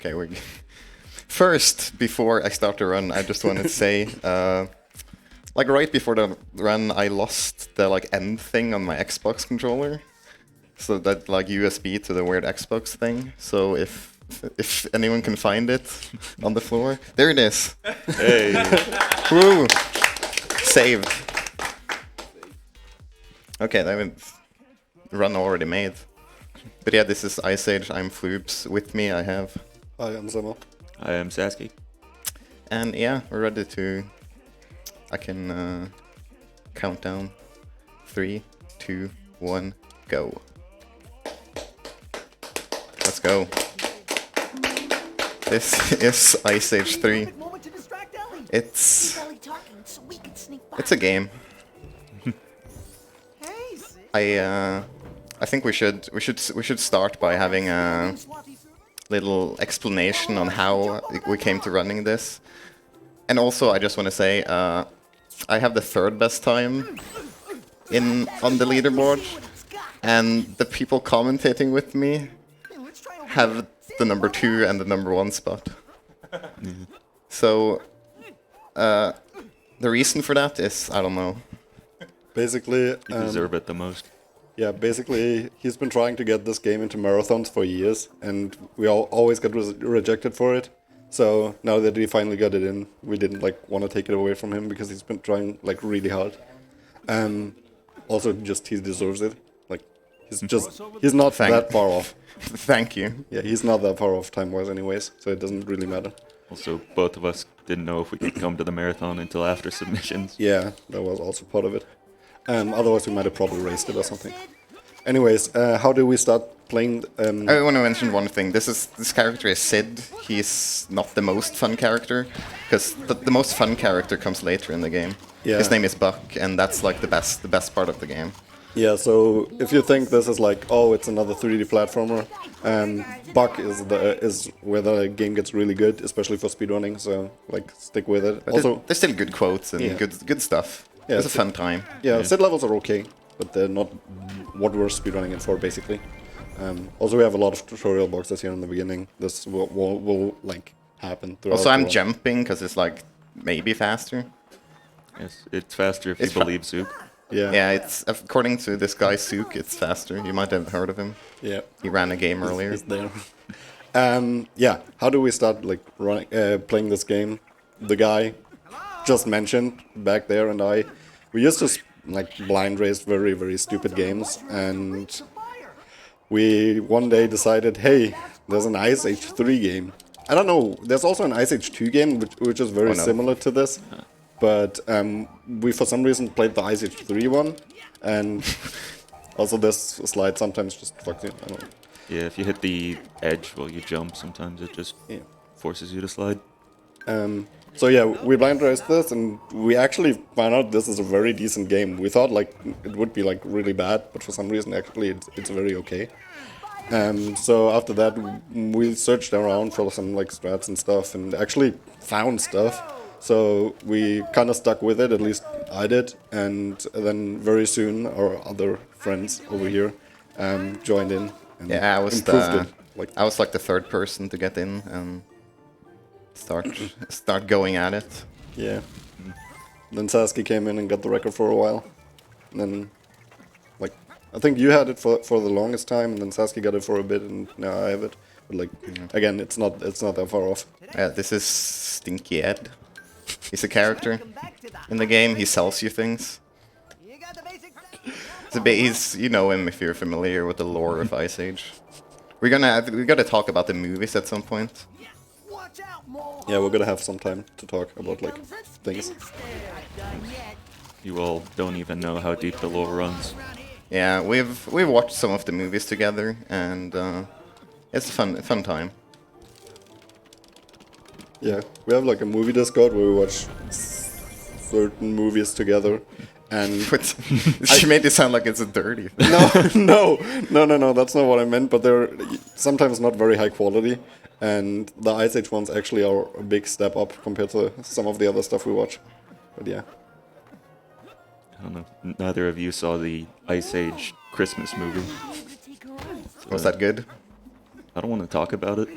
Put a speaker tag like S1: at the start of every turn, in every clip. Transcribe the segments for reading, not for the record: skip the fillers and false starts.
S1: Okay, we first, before I start the run, I just wanted to say, like right before the run, I lost the like end thing on my Xbox controller, so that like USB to the weird Xbox thing. So if anyone can find it on the floor, there it is.
S2: Hey.
S1: Woo! Saved. Okay, that was run already made. But yeah, this is Ice Age. I'm Floubz. With me, I have.
S3: Hi, I'm Summer.
S2: I am Sasky.
S1: And yeah, we're ready to. I can count down. 3, 2, 1, go. Let's go. This is Ice Age 3. It's a game. I think we should start by having a little explanation on how we came to running this. And also, I just want to say, I have the third best time on the leaderboard, and the people commentating with me have the number 2 and the number 1 spot. So, the reason for that is, I don't know.
S3: Basically,
S2: You deserve it the most.
S3: yeah, basically, he's been trying to get this game into marathons for years, and we always get rejected for it. So now that we finally got it in, we didn't like want to take it away from him because he's been trying like really hard. Also, just he deserves it. Like he's not that far off.
S1: Thank you.
S3: Yeah, he's not that far off time-wise, anyways. So it doesn't really matter.
S2: Also, both of us didn't know if we could come to the marathon until after submissions.
S3: Yeah, that was also part of it. Otherwise, we might have probably raced it or something. Anyways, how do we start playing?
S1: I want to mention one thing. This character is Sid. He's not the most fun character, because the most fun character comes later in the game.
S3: Yeah.
S1: His name is Buck, and that's like the best part of the game.
S3: Yeah, so if you think this is like, oh, it's another 3D platformer, Buck is where the game gets really good, especially for speedrunning. So like, stick with it.
S1: But
S3: Also,
S1: there's still good quotes and
S3: Yeah.
S1: good stuff.
S3: Yeah,
S1: It's a fun time.
S3: yeah, Sid levels are okay, but they're not what we're speedrunning it for, basically. Also, we have a lot of tutorial boxes here in the beginning. This will like happen throughout.
S1: Also,
S3: the
S1: I'm
S3: run.
S1: jumping because it's like maybe faster.
S2: Yes, it's faster if
S1: It's
S2: you believe Zook.
S3: Yeah,
S1: Yeah, it's according to this guy Sook, it's faster. You might have heard of him.
S3: yeah.
S1: He ran a game earlier.
S3: He's there. Yeah, how do we start like running, playing this game? The guy just mentioned back there and we used to like blind race very, very stupid games, and we one day decided, hey, there's an Ice Age 3 game. I don't know, there's also an Ice Age 2 game which is very
S1: Oh, no.
S3: similar to this, but we for some reason played the Ice Age 3 one, and also this slide sometimes just fucks you. I don't know.
S2: Yeah, if you hit the edge while you jump, sometimes it just
S3: Yeah.
S2: forces you to slide.
S3: So yeah, we blind raced this, and we actually found out this is a very decent game. We thought like it would be like really bad, but for some reason actually it's very okay. So after that we searched around for some like strats and stuff, and actually found stuff. So we kind of stuck with it, at least I did, and then very soon our other friends over here joined in. And
S1: Yeah, I was
S3: improved it.
S1: I was like the third person to get in and start going at it.
S3: Yeah. Then Sasky came in and got the record for a while. And then, like, I think you had it for the longest time, and then Sasky got it for a bit, and now I have it. But like, again, it's not that far off.
S1: This is Stinky Ed. He's a character in the game. He sells you things. He's you know him if you're familiar with the lore of Ice Age. We gotta talk about the movies at some point.
S3: Yeah, we're gonna have some time to talk about like things.
S2: You all don't even know how deep the lore runs.
S1: Yeah, we've watched some of the movies together, and it's a fun time.
S3: Yeah, we have like a movie Discord where we watch certain movies together, and
S1: But she made it sound like it's a dirty thing.
S3: no, that's not what I meant. But they're sometimes not very high quality, and the Ice Age ones actually are a big step up compared to some of the other stuff we watch. But yeah,
S2: I don't know. Neither of you saw the Ice Age Christmas movie.
S1: Was that good?
S2: I don't want to talk about it.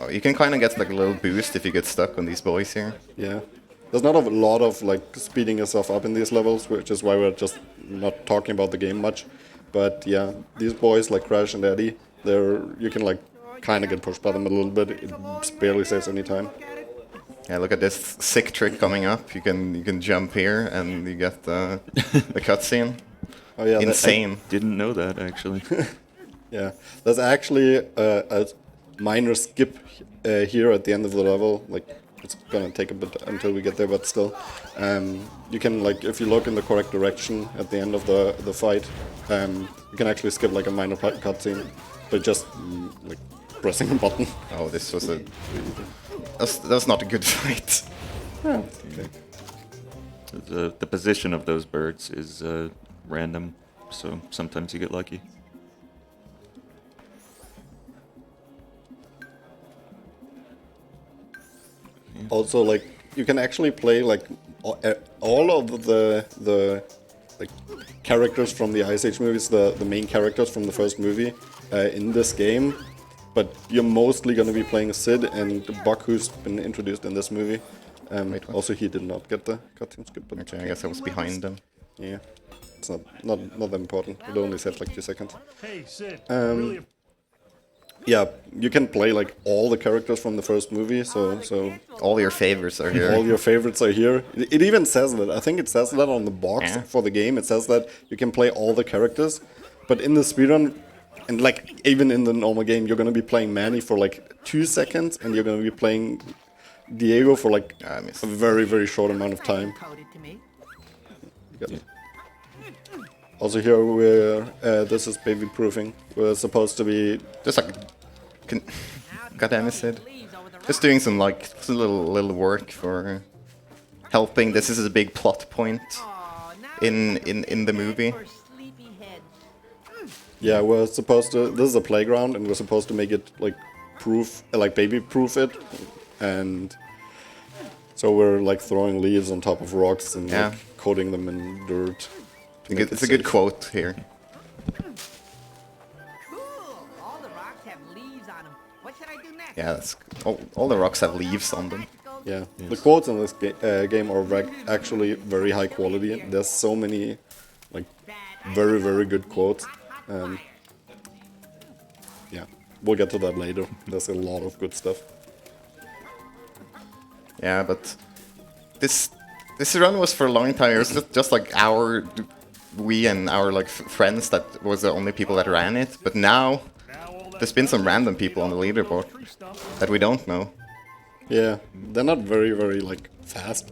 S1: Oh, you can kind of get like a little boost if you get stuck on these boys here.
S3: Yeah. There's not a lot of like speeding yourself up in these levels, which is why we're just not talking about the game much. But yeah, these boys like Crash and Eddie, you can like kind of get pushed by them a little bit. It barely saves any time.
S1: Yeah, look at this sick trick coming up. You can jump here and you get the cutscene.
S3: Oh yeah,
S1: Insane.
S2: Didn't know that actually.
S3: Yeah, there's actually a minor skip here at the end of the level. Like, it's gonna take a bit until we get there, but still, you can like if you look in the correct direction at the end of the fight, you can actually skip like a minor cutscene, but just like pressing a button.
S1: Oh, this was that's not a good fight.
S3: Yeah. Okay.
S2: The position of those birds is random, so sometimes you get lucky.
S3: Also, like you can actually play like all of the like characters from the Ice Age movies, the main characters from the first movie, in this game. But you're mostly going to be playing Sid and Buck, who's been introduced in this movie. Also, he did not get the cutscene skip. But
S1: Okay, I guess I was behind them.
S3: yeah, it's not that important. It only saves like 2 seconds.
S4: Hey, Sid.
S3: Yeah, you can play like all the characters from the first movie. So
S1: All your favorites are here.
S3: all your favorites are here. It even says that. I think it says that on the box
S1: Yeah.
S3: for the game. It says that you can play all the characters, but in the speedrun, and like even in the normal game, you're gonna be playing Manny for like 2 seconds, and you're gonna be playing Diego for like
S1: I missed.
S3: a very short amount of time.
S2: Yeah.
S3: Also here this is baby proofing. We're supposed to be
S1: Just like, goddamn it, Sid. Just doing some little work for helping. This is a big plot point in the movie.
S3: Yeah, we're supposed to. This is a playground, and we're supposed to make it like baby proof it, and so we're like throwing leaves on top of rocks and
S1: Yeah.
S3: like, coating them in dirt. to make
S1: It's
S3: it
S1: a good
S3: safe.
S1: quote here.
S5: Cool. All the rocks have leaves on them. What should I do next?
S1: Yeah, that's all the rocks have leaves on them.
S3: Yeah, the quotes in this game are actually very high quality. There's so many like very good quotes. Yeah, we'll get to that later. There's a lot of good stuff.
S1: Yeah, but this run was for a long time. It was just like we and our like friends that was the only people that ran it. But now there's been some random people on the leaderboard that we don't know.
S3: Yeah, they're not very like fast,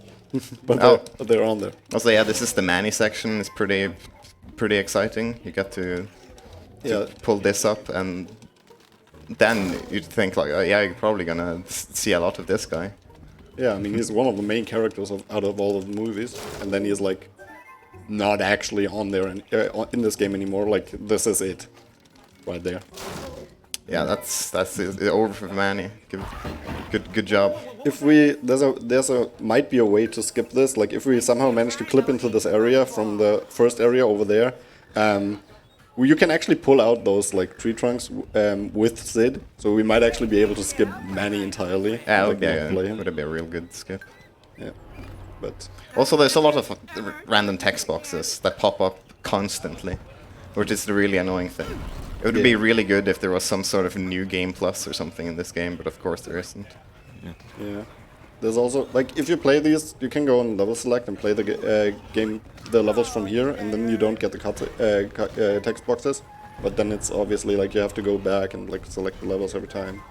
S3: but they're on there.
S1: Also, yeah, this is the Manny section. It's pretty exciting. You get to
S3: Yeah,
S1: pull this up, and then you'd think like, oh, yeah, you're probably gonna see a lot of this guy.
S3: yeah. I mean, he's one of the main characters out of all of the movies, and then he's like not actually on there in this game anymore. Like this is it, right there.
S1: Yeah, that's it, over for Manny. Good job.
S3: If we might be a way to skip this. Like if we somehow manage to clip into this area from the first area over there, you can actually pull out those like tree trunks with Sid. So we might actually be able to skip Manny entirely.
S1: Yeah,
S3: like, not play him.
S1: would be a real good skip.
S3: Yeah, but
S1: Also, there's a lot of random text boxes that pop up constantly, which is the really annoying thing. It would be really good if there was some sort of new game plus or something in this game, but of course there isn't.
S3: yeah. There's also like if you play these, you can go on level select and play the levels from here, and then you don't get the text boxes. But then it's obviously like you have to go back and like select the levels every time.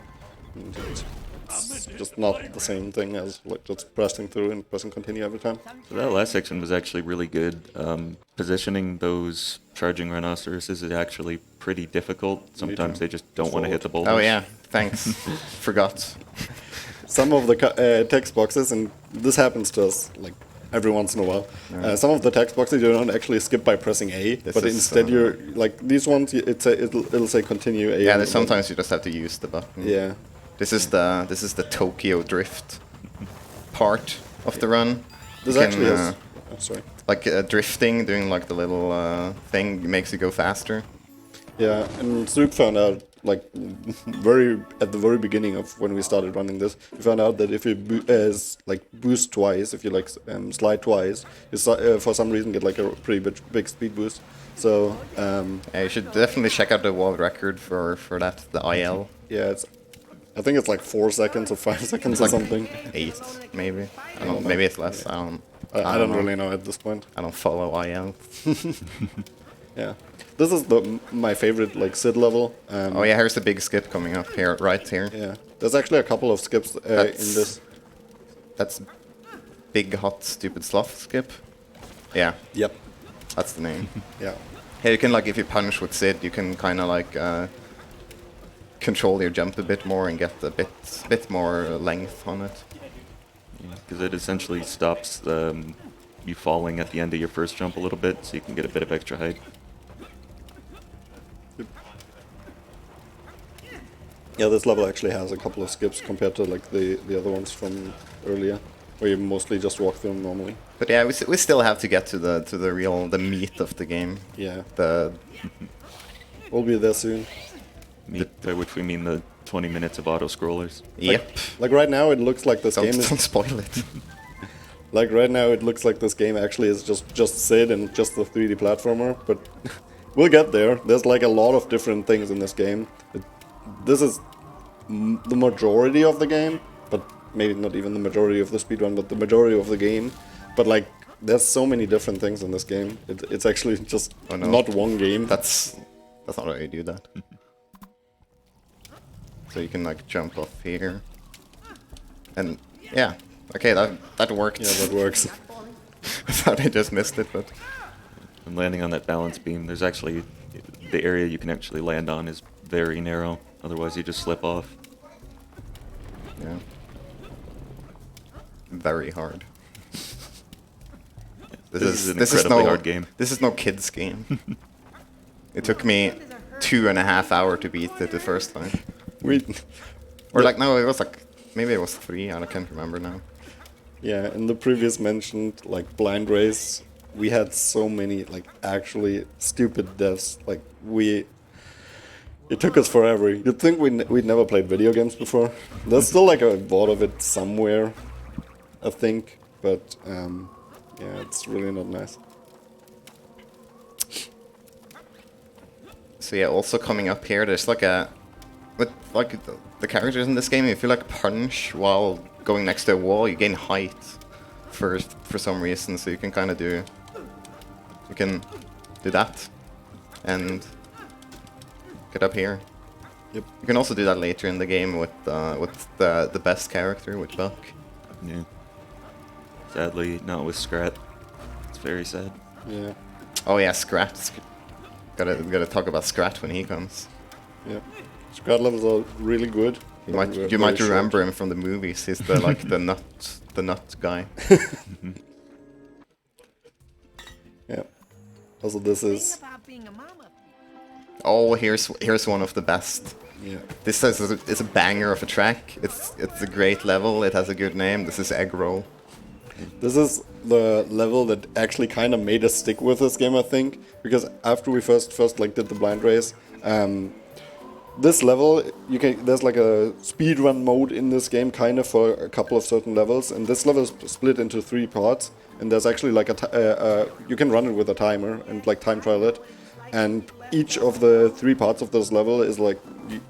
S3: And it's just not the same thing as like just pressing through and pressing continue every time.
S2: So that last section was actually really good. Positioning those charging rhinoceroses is actually pretty difficult. Sometimes they just don't want to hit the boulders.
S1: Oh yeah, thanks. Forgot.
S3: Some of the text boxes, and this happens to us like every once in a while. Some of the text boxes you don't actually skip by pressing A, but instead you're like these ones. It'll say continue A.
S1: Yeah, there's sometimes you just have to use the button.
S3: Yeah.
S1: This is the Tokyo drift part of the run.
S3: This
S1: You
S3: actually
S1: can,
S3: has. Oh, sorry.
S1: like drifting, doing like the little thing makes you go faster.
S3: Yeah, and Zook found out like very at the very beginning of when we started running this, we found out that if you like boost twice, if you like slide twice, you for some reason get like a pretty big speed boost. So
S1: Yeah, you should definitely check out the world record for that, the IL.
S3: yeah, I think it's like 4 seconds or 5 seconds or something.
S1: 8, maybe. I don't know. Maybe it's less.
S3: I don't really know at this point.
S1: I don't follow IL.
S3: Yeah, this is my favorite like Sid level.
S1: Oh yeah, here's the big skip coming up here, right here.
S3: Yeah, there's actually a couple of skips in this.
S1: That's Big Hot Stupid Sloth Skip. Yeah,
S3: Yep.
S1: that's the name.
S3: Yeah.
S1: Hey, you can like if you punch with Sid, you can kind of like control your jump a bit more and get a bit more length on it.
S2: Because it essentially stops you falling at the end of your first jump a little bit, so you can get a bit of extra height.
S3: Yeah, this level actually has a couple of skips compared to like the other ones from earlier, where you mostly just walk through them normally.
S1: But yeah, we still have to get to the real meat of the game.
S3: Yeah,
S1: The
S3: we'll be there soon.
S2: By which we mean the 20 minutes of auto-scrollers.
S1: yep.
S3: Like right now, it looks like this game
S1: Don't
S3: is
S1: spoil it.
S3: like right now it looks like this game actually is just Sid and just the 3D platformer, but we'll get there. There's like a lot of different things in this game. This is the majority of the game, but maybe not even the majority of the speedrun, but the majority of the game. But like, there's so many different things in this game. It's actually just not one game.
S1: That's not how you do that. So you can like jump off here, and yeah, okay, that worked.
S3: Yeah, that works.
S1: I thought I just missed it, but
S2: And landing on that balance beam, there's actually the area you can actually land on is very narrow. Otherwise, you just slip off.
S1: yeah, very hard.
S2: This is an incredibly hard game.
S1: This is no kids game. It took me 2.5 hours to beat it the first time. Or like no, it was like maybe it was 3. I can't remember now.
S3: Yeah, in the previous mentioned like blind race, we had so many like actually stupid deaths. Like it took us forever. You'd think we'd never played video games before. There's still like a board of it somewhere, I think, but yeah, it's really not nice.
S1: So yeah, also coming up here, there's like with like the characters in this game, if you like punch while going next to a wall, you gain height for some reason. So you can kind of do that and get up here.
S3: Yep.
S1: You can also do that later in the game with the best character, with Buck.
S2: Yeah. Sadly, not with Scrat. It's very sad.
S3: Yeah,
S1: Oh yeah, Scrat. Gotta talk about Scrat when he comes.
S3: yeah. Scrat levels are really good.
S1: You might remember him from the movies. He's the like the nut guy.
S3: Yeah. Also, this is
S5: About being a mama.
S1: Oh, here's one of the best.
S3: yeah.
S1: This is a banger of a track. It's a great level. It has a good name. This is Egg Roll.
S3: This is the level that actually kind of made us stick with this game, I think, because after we first like did the blind race, this level there's like a speedrun mode in this game, kind of for a couple of certain levels, and this level is split into 3 parts, and there's actually like you can run it with a timer and like time trial it, and each of the 3 parts of this level is like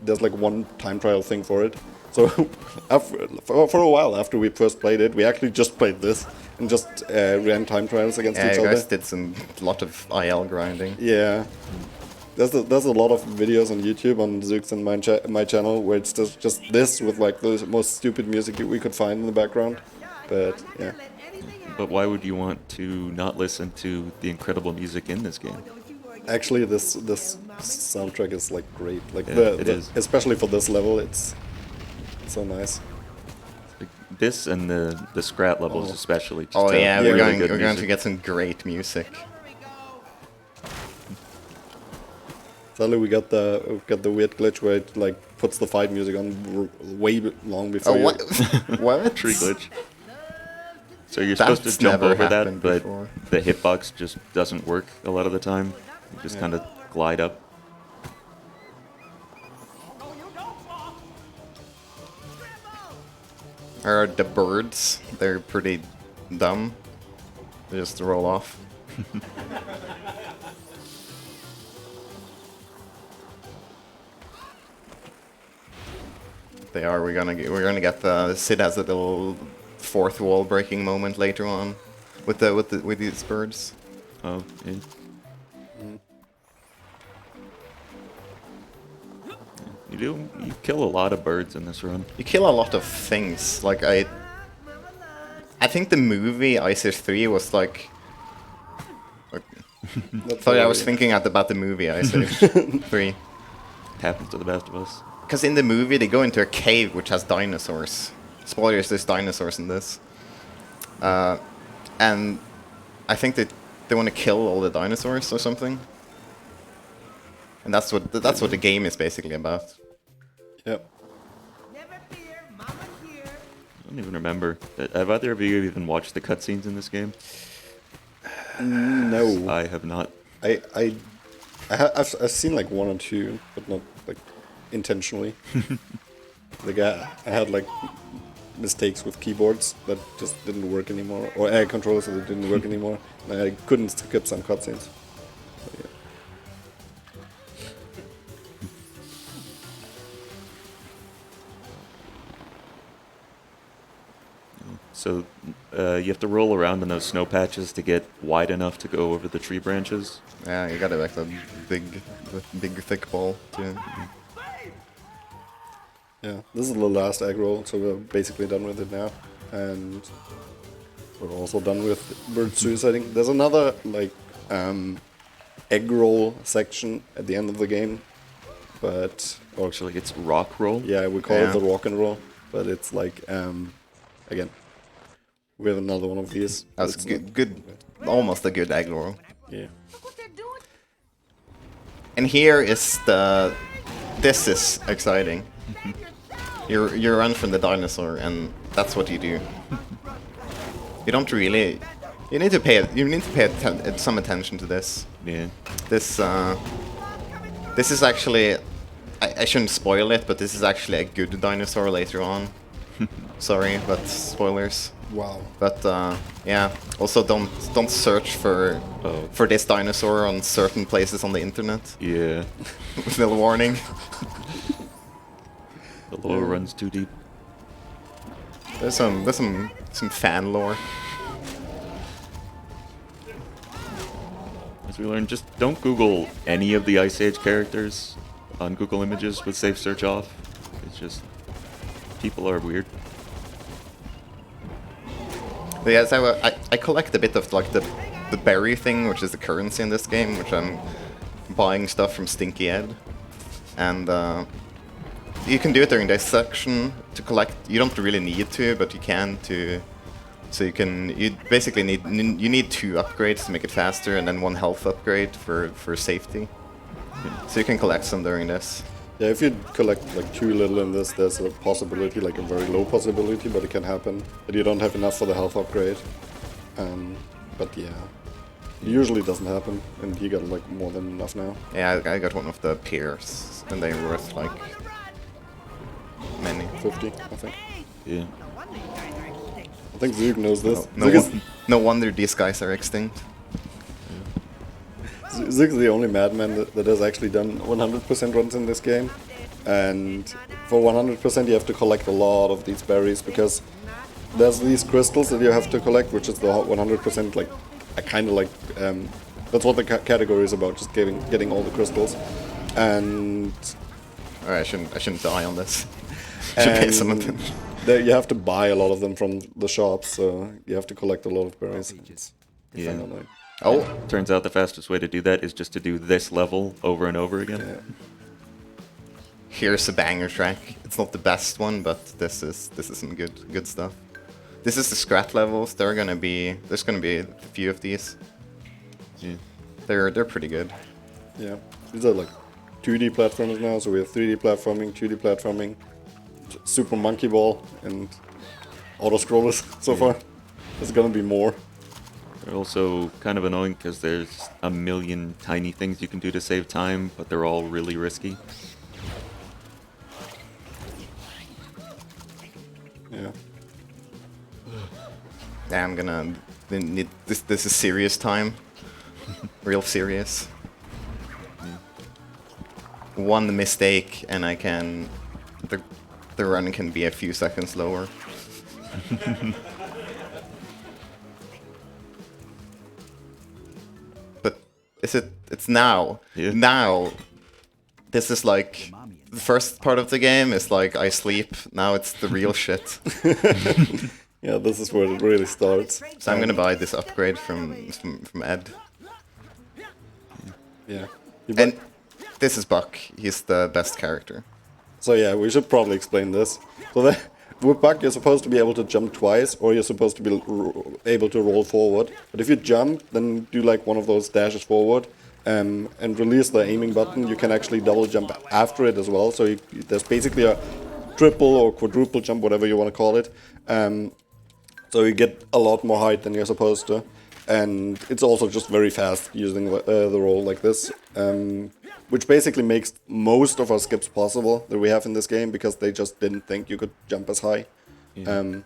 S3: there's like one time trial thing for it. So for a while after we first played it, we actually just played this and just ran time trials against
S1: Yeah,
S3: each
S1: you
S3: other.
S1: guys did a lot of IL grinding.
S3: Yeah, there's a lot of videos on YouTube on Zooks and my channel where it's just this with like the most stupid music we could find in the background. But yeah,
S2: But why would you want to not listen to the incredible music in this game?
S3: actually this soundtrack is like great. Like
S2: Yeah, it is.
S3: Especially for this level, it's so nice.
S2: This and the Scrat levels especially. Just
S1: Oh
S2: have
S1: yeah,
S2: really
S1: we're
S2: good
S1: going to
S2: music.
S1: get some great music.
S3: Sadly, we got the weird glitch where it like puts the fight music on way long before.
S1: Oh
S3: you-
S1: what? What?
S2: Tree glitch. So you're supposed to
S1: That's
S2: jump
S1: never
S2: over that,
S1: happened
S2: but
S1: before.
S2: the hitbox just doesn't work a lot of the time. You just kind of glide up.
S1: are the birds. They're pretty dumb. They just roll off. They are. We're gonna get the Sid has a little fourth wall breaking moment later on with these birds.
S2: Oh, yeah. You kill a lot of birds in this run.
S1: You kill a lot of things. Like I think the movie Ice Age 3 was like. Sorry, I was thinking about the movie Ice Age 3.
S2: Happens to the best of us.
S1: Because in the movie they go into a cave which has dinosaurs. Spoilers, there's dinosaurs in this. And I think they want to kill all the dinosaurs or something. And that's what the game is basically about.
S3: Yep.
S5: Never fear, Mama's here.
S2: I don't even remember. Have either of you even watched the cutscenes in this game?
S3: No.
S2: I have not.
S3: I've seen like one or two, but not like intentionally. Like I had like mistakes with keyboards that just didn't work anymore, or air controllers that didn't work anymore. And I couldn't skip some cutscenes. So, yeah.
S2: So you have to roll around in those snow patches to get wide enough to go over the tree branches.
S1: Yeah, you gotta like the big thick ball too.
S3: Yeah, this is the last egg roll, so we're basically done with it now, and we're also done with bird suiciding. There's another like egg roll section at the end of the game, but
S2: Actually, it's rock roll.
S3: yeah, we call
S1: Yeah.
S3: it the rock and roll, but it's like again, we have another one of these.
S1: That's
S3: It's
S1: good, almost a good egg roll.
S3: Yeah,
S5: Look what they're doing.
S1: And here is this is exciting. You run from the dinosaur, and that's what you do. You don't really. You need to pay some attention to this.
S2: Yeah.
S1: This is actually. I shouldn't spoil it, but this is actually a good dinosaur later on. Sorry, but spoilers.
S3: wow.
S1: But yeah. Also, don't search for this dinosaur on certain places on the internet.
S2: Yeah.
S1: Little warning.
S2: The lore runs too deep.
S1: There's some fan lore.
S2: As we learned, just don't Google any of the Ice Age characters on Google Images with safe search off. It's just people are weird.
S1: But yeah, so I collect a bit of like the berry thing, which is the currency in this game, which I'm buying stuff from Stinky Ed, and you can do it during this section to collect. You don't really need to, but you can to. So you basically need 2 upgrades to make it faster, and then 1 health upgrade for safety. So you can collect some during this.
S3: Yeah, if you collect like too little in this, there's a possibility, like a very low possibility, but it can happen that you don't have enough for the health upgrade. But yeah, it usually doesn't happen, and you got like more than enough now.
S1: Yeah, I got one of the pears, and they're worth like many.
S3: 50, I think.
S2: Yeah.
S5: No wonder you guys are extinct.
S3: I think Zug knows this.
S1: No wonder these guys are extinct.
S3: Zig's the only madman that has actually done 100% runs in this game, and for 100% you have to collect a lot of these berries, because there's these crystals that you have to collect, which is the 100%, like, I kind of like, that's what the category is about, just getting all the crystals, and
S1: Alright, I shouldn't die on this. Should pay some of them.
S3: you have to buy a lot of them from the shops, so you have to collect a lot of berries. It's
S2: Yeah.
S3: kinda annoying.
S1: Oh,
S2: Turns out the fastest way to do that is just to do this level over and over again.
S3: Yeah.
S1: here's a banger track. It's not the best one, but this is some good stuff. This is the scrat levels. There's gonna be a few of these.
S2: Yeah.
S1: They're pretty good.
S3: Yeah, these are like 2D platformers now, so we have 3D platforming, 2D platforming, Super Monkey Ball, and auto-scrollers so far. There's gonna be more.
S2: They're also kind of annoying because there's a million tiny things you can do to save time, but they're all really risky.
S3: Yeah.
S1: Yeah, I'm gonna need this. This is serious time. Real serious. One mistake and I can. The run can be a few seconds lower. But is it? It's now.
S2: Yeah.
S1: Now. This is like the first part of the game is like I sleep. Now it's the real shit.
S3: Yeah, this is where it really starts.
S1: So I'm gonna buy this upgrade from Ed.
S3: Yeah.
S1: And this is Buck. He's the best character.
S3: So yeah, we should probably explain this. So that, with Buck, you're supposed to be able to jump twice, or you're supposed to be able to roll forward. But if you jump, then do like one of those dashes forward, and release the aiming button. You can actually double jump after it as well. So there's basically a triple or quadruple jump, whatever you want to call it. So you get a lot more height than you're supposed to. And it's also just very fast using the roll like this. Which basically makes most of our skips possible that we have in this game, because they just didn't think you could jump as high.
S2: Yeah.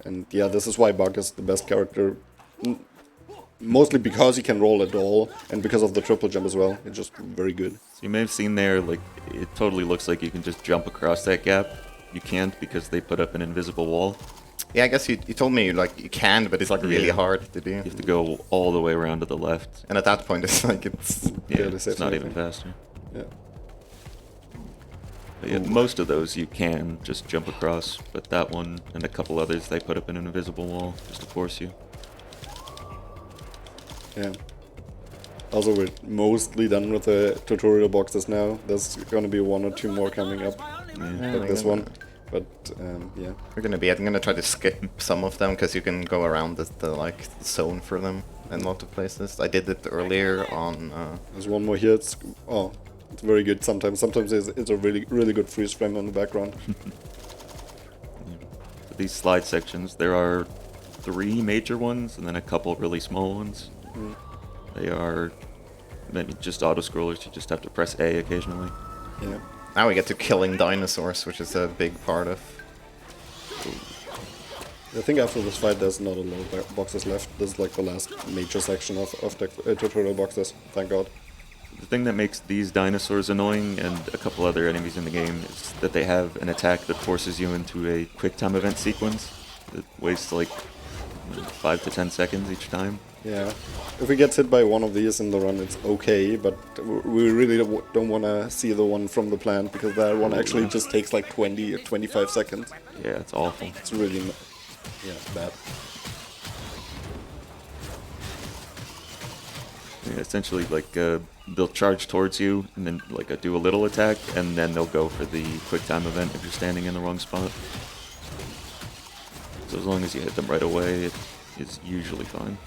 S3: And yeah, this is why Buck is the best character. Mostly because he can roll at all, and because of the triple jump as well. It's just very good.
S2: So you may have seen there, like, it totally looks like you can just jump across that gap. You can't, because they put up an invisible wall.
S1: Yeah, I guess you told me like you can, but it's like really
S2: Yeah.
S1: hard to do.
S2: You have to go all the way around to the left.
S1: And at that point, it's like it's.
S2: Yeah,
S3: Barely
S2: it's
S3: safe
S2: not
S3: anything.
S2: even faster.
S3: Yeah.
S2: But yeah, most of those you can just jump across, but that one and a couple others, they put up an invisible wall just to force you.
S3: Yeah. Also, we're mostly done with the tutorial boxes now. There's gonna be one or two more coming up,
S2: Yeah.
S3: like this one. But yeah.
S1: We're gonna be. I'm gonna try to skip some of them because you can go around the like zone for them in a lot of places. I did it earlier on.
S3: There's one more here. It's very good. Sometimes it's a really good freeze frame in the background.
S2: For these slide sections, there are 3 major ones and then a couple really small ones. They are maybe just auto-scrollers. You just have to press A occasionally.
S3: Yeah.
S1: Now we get to killing dinosaurs, which is a big part of.
S3: I think after this fight, there's not a lot of boxes left. This is like the last major section of the tutorial boxes. Thank God.
S2: The thing that makes these dinosaurs annoying and a couple other enemies in the game is that they have an attack that forces you into a quick time event sequence that wastes like 5 to 10 seconds each time.
S3: Yeah. If we get hit by one of these in the run, it's okay, but we really don't want to see the one from the plant, because that one actually just takes like 20 or 25 seconds.
S2: Yeah, it's awful.
S3: It's really, bad.
S2: Yeah, essentially, like, they'll charge towards you and then like do a little attack, and then they'll go for the quick time event if you're standing in the wrong spot. So as long as you hit them right away, it is usually fine.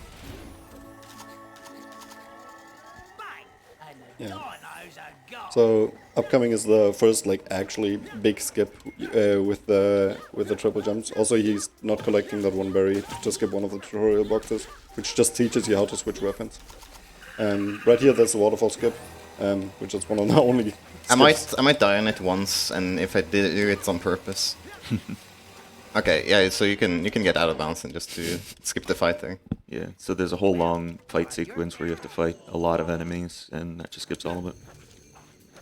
S3: Yeah. So upcoming is the first like actually big skip with the triple jumps. Also, he's not collecting that one berry to skip one of the tutorial boxes, which just teaches you how to switch weapons. Right here, there's the Waterfall Skip, which is one of the only.
S1: I might die on it once, and if I did do it on purpose. Okay, yeah. So you can get out of bounds and just to skip the fight there.
S2: Yeah, so there's a whole long fight sequence where you have to fight a lot of enemies, and that just skips all of it.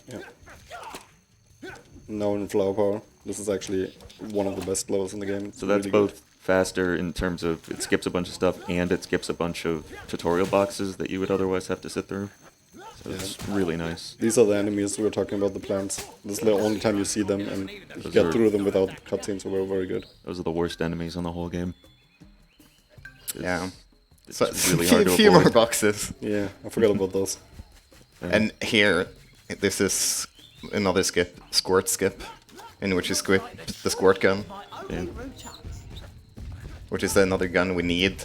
S3: Yeah. Now in Flower Power, this is actually one of the best levels in the game.
S2: So that's
S3: really
S2: both
S3: good.
S2: faster in terms of it skips a bunch of stuff, and it skips a bunch of tutorial boxes that you would otherwise have to sit through. So it's really nice.
S3: These are the enemies we were talking about, the plants. This is the only time you see them, and you
S2: Those
S3: get
S2: are-
S3: through them without cutscenes, so we're very good.
S2: Those are the worst enemies in the whole game.
S1: Yeah.
S2: It's
S1: So
S2: really
S1: a
S2: hard to
S1: few more
S2: avoid.
S1: boxes.
S3: Yeah, I forgot about those.
S1: And here, this is another skip, squirt skip, in which you skip the squirt gun,
S2: Yeah.
S1: which is another gun we need.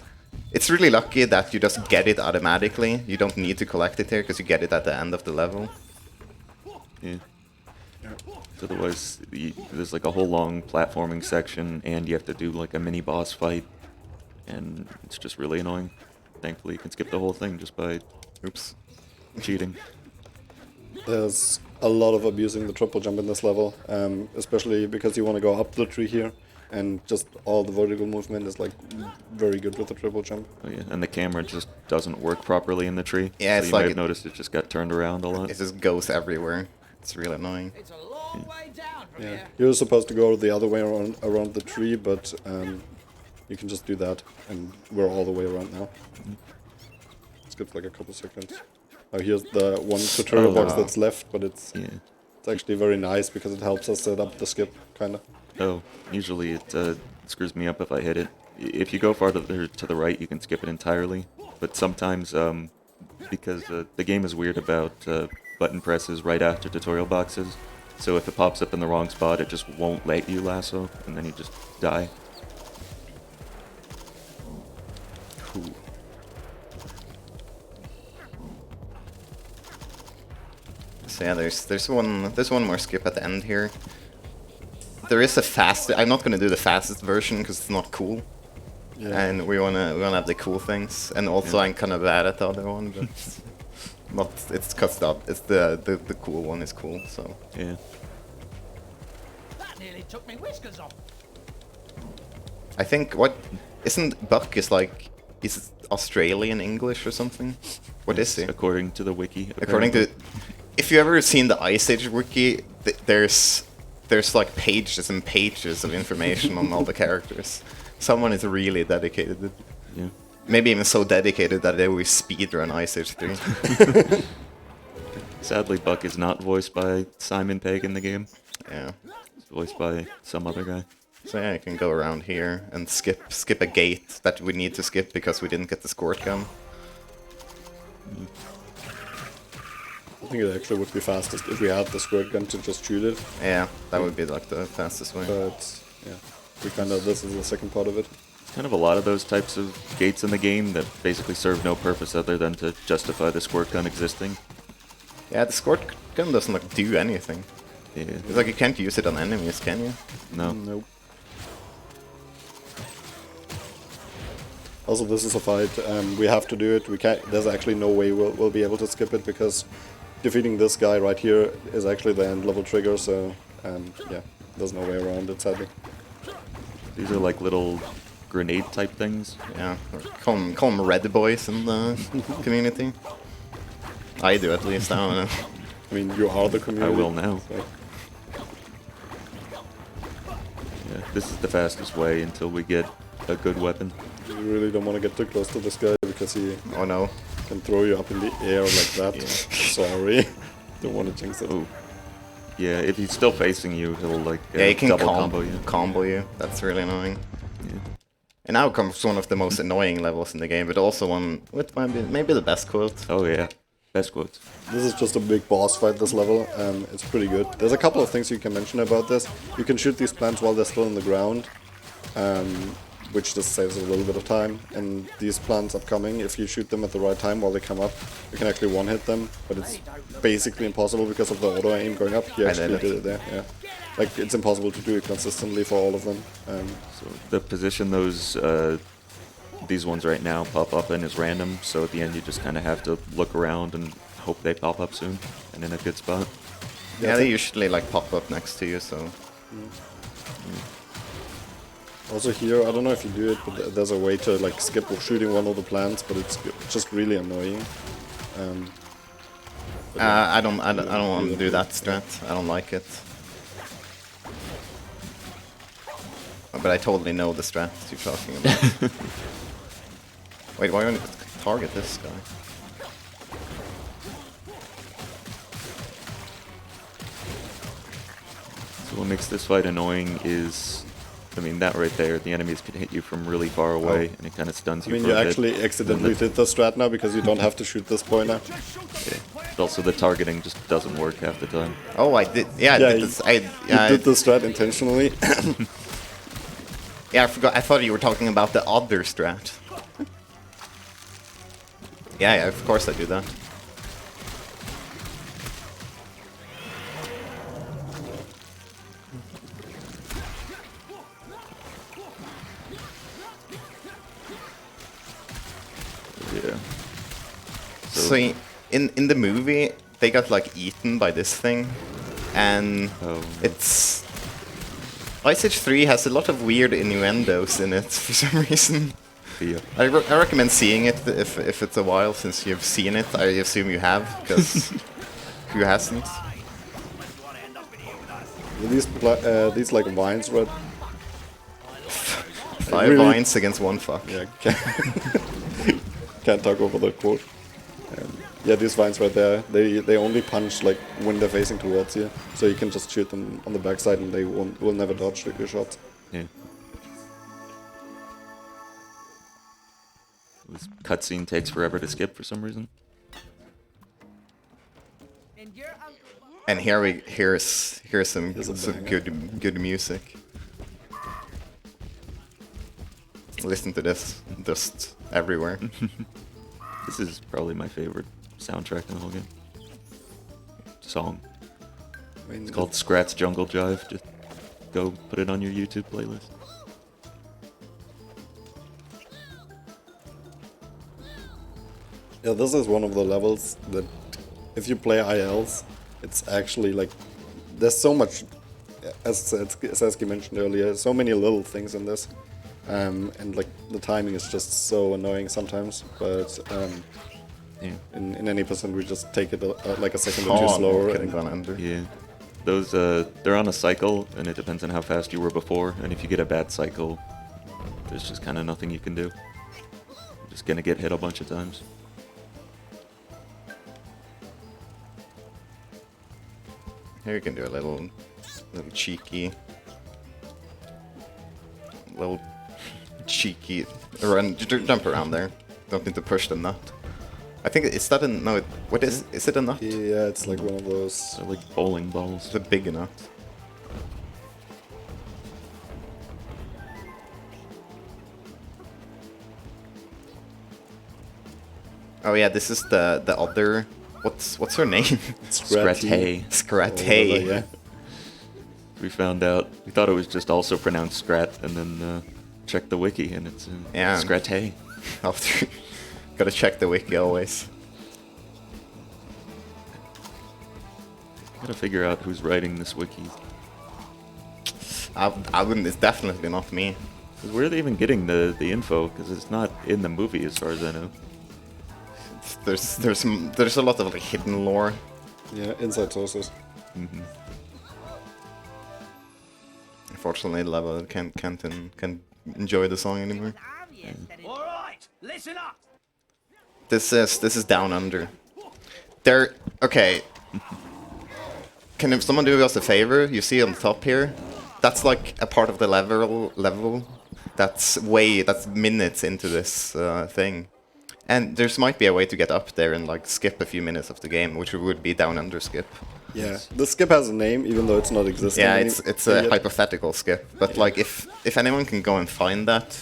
S1: It's really lucky that you just get it automatically. You don't need to collect it here because you get it at the end of the level.
S2: Yeah. Otherwise, there's like a whole long platforming section, and you have to do like a mini boss fight, and it's just really annoying. Thankfully, you can skip the whole thing just by
S1: Oops.
S2: cheating.
S3: There's a lot of abusing the triple jump in this level, especially because you want to go up the tree here. and just all the vertical movement is like very good with the triple jump.
S2: Oh yeah, and the camera just doesn't work properly in the tree.
S1: Yeah,
S2: so
S1: it's
S2: you
S1: like
S2: might have noticed it just got turned around a lot.
S1: It just goes everywhere. It's really annoying.
S5: It's a long way down from
S3: Yeah,
S5: here.
S3: you're supposed to go the other way around the tree, but you can just do that, and we're all the way around now. Skips like a couple seconds. Oh, here's the one tutorial box that's left, but it's actually very nice because it helps us set up the skip, kind of.
S2: Oh, usually it screws me up if I hit it. If you go farther to the right, you can skip it entirely. But sometimes, because the game is weird about button presses right after tutorial boxes, so if it pops up in the wrong spot, it just won't let you lasso, and then you just die. Cool.
S1: So yeah, there's one more skip at the end here. There is a fast. I'm not gonna do the fastest version because it's not cool. Yeah. And we wanna have the cool things. And also I'm kind of bad at the other one, but not. It's custom up. It's the cool one is cool. So
S2: yeah.
S5: That nearly took me whiskers off.
S1: I think what isn't Buck is like is Australian English or something? What is he?
S2: According to the wiki.
S1: According to, if you ever seen the Ice Age wiki, there's like pages and pages of information on all the characters. Someone is really dedicated.
S2: Yeah.
S1: Maybe even so dedicated that they will speedrun Ice Age 3.
S2: Sadly, Buck is not voiced by Simon Pegg in the game.
S1: Yeah.
S2: It's voiced by some other guy.
S1: So yeah, I can go around here and skip a gate that we need to skip because we didn't get the squirt gun.
S3: I think it actually would be fastest if we had the squirt gun to just shoot it.
S1: Yeah, that would be like the fastest way.
S3: But yeah, we kind of this is the second part of it.
S2: Kind of a lot of those types of gates in the game that basically serve no purpose other than to justify the squirt gun existing.
S1: Yeah, the squirt gun doesn't like do anything.
S2: Yeah.
S1: It's like you can't use it on enemies, can you?
S2: No.
S3: Nope. Also, this is a fight. We have to do it. We can't. There's actually no way we'll be able to skip it because defeating this guy right here is actually the end level trigger. So yeah, there's no way around it, sadly.
S2: These are like little grenade type things.
S1: Yeah, call them red boys in the community. I do at least. I don't know.
S3: I mean, you are the community.
S2: I will now.
S3: So.
S2: Yeah, this is the fastest way until we get a good weapon.
S3: You really don't want to get too close to this guy because he
S1: Oh no.
S3: can throw you up in the air like that. Sorry. Don't want to jinx it.
S2: Oh. Yeah, if he's still facing you, he'll like
S1: Yeah, he can
S2: double combo
S1: combo
S2: you.
S1: you. That's really annoying.
S2: Yeah.
S1: And now comes one of the most annoying levels in the game, but also one with maybe the best quote.
S2: Oh yeah, best quotes.
S3: This is just a big boss fight, this level. It's pretty good. There's a couple of things you can mention about this. You can shoot these plants while they're still in the ground, which just saves a little bit of time. And these plants upcoming, if you shoot them at the right time while they come up, you can actually one-hit them. But it's basically impossible because of the auto-aim going up. He actually did it there, yeah. Like, it's impossible to do it consistently for all of them.
S2: So the position these ones right now pop up in is random, so at the end you just kind of have to look around and hope they pop up soon and in a good spot.
S1: Yeah, they usually like pop up next to you, so.
S3: Also here, I don't know if you do it, but there's a way to like skip shooting one of the plants, but it's just really annoying.
S1: I don't want to do that strat. I don't like it. But I totally know the strat you're talking about. Wait, why don't you target this guy?
S2: So what makes this fight annoying is, I mean, that right there, the enemies can hit you from really far away, and it kind of stuns you.
S3: I mean,
S2: for
S3: you
S2: a bit.
S3: actually accidentally did the strat now because you don't have to shoot this pointer.
S2: Yeah. But also the targeting just doesn't work half the time.
S1: Oh, I did. Yeah, I did this.
S3: You did the strat intentionally.
S1: Yeah, I forgot. I thought you were talking about the other strat. Yeah, of course I do that.
S2: Yeah.
S1: So in the movie, they got like eaten by this thing, and
S2: Oh.
S1: it's Ice Age 3 has a lot of weird innuendos in it for some reason.
S2: Yeah.
S1: I recommend seeing it if it's a while since you've seen it. I assume you have, because who hasn't?
S3: These like vines, right?
S1: 5
S3: really-
S1: vines against 1 fuck.
S3: Yeah, can't talk over the quote. Yeah, these vines right there, they only punch like when they're facing towards you, so you can just shoot them on the backside and they will never dodge your shots.
S2: Yeah. This cutscene takes forever to skip for some reason.
S5: And your uncle.
S1: And here we here's some
S3: Here's a
S1: some
S3: banger.
S1: good music. Listen to this, just everywhere.
S2: This is probably my favorite soundtrack in the whole game. Song.
S3: I mean,
S2: It's called Scrat's Jungle Jive. Just go put it on your YouTube playlist.
S3: yeah, this is one of the levels that if you play ILs, it's actually like there's so much, as Sasuke mentioned earlier, so many little things in this, and like the timing is just so annoying sometimes. But
S2: Yeah.
S3: in any percent, we just take it like a second or two
S1: Oh,
S3: slower.
S1: getting
S3: And,
S1: gone under.
S2: Yeah. Those, they're on a cycle, and it depends on how fast you were before. And if you get a bad cycle, there's just kind of nothing you can do. You're just gonna get hit a bunch of times.
S1: Here you can do a little cheeky run, jump around there. Don't need to push the nut. I think it's that a no. What is it a nut?
S3: yeah, it's like one of those.
S2: They're like bowling balls.
S1: It's a big nut. Oh yeah, this is the other. What's her name?
S2: Scratay.
S1: Scratay.
S3: Yeah.
S2: We found out. We thought it was just also pronounced Scrat, and then checked the wiki, and it's
S1: Yeah.
S2: Scratay.
S1: After, gotta check the wiki always.
S2: Gotta figure out who's writing this wiki.
S1: I wouldn't. It's definitely not me.
S2: 'Cause where are they even getting the info? Because it's not in the movie, as far as I know.
S1: There's a lot of like hidden lore.
S3: Yeah, inside sources.
S1: Unfortunately, Lava can't enjoy the song anymore.
S5: It's obvious that it's
S4: All right, listen up.
S1: This is Down Under. There. Okay. Can someone do us a favor? You see on the top here, that's like a part of the level. That's minutes into this thing. And there might be a way to get up there and like skip a few minutes of the game, which would be Down Under skip.
S3: Yeah, the skip has a name, even though it's not existing.
S1: Yeah, it's a
S3: yet.
S1: hypothetical skip. But like if anyone can go and find that,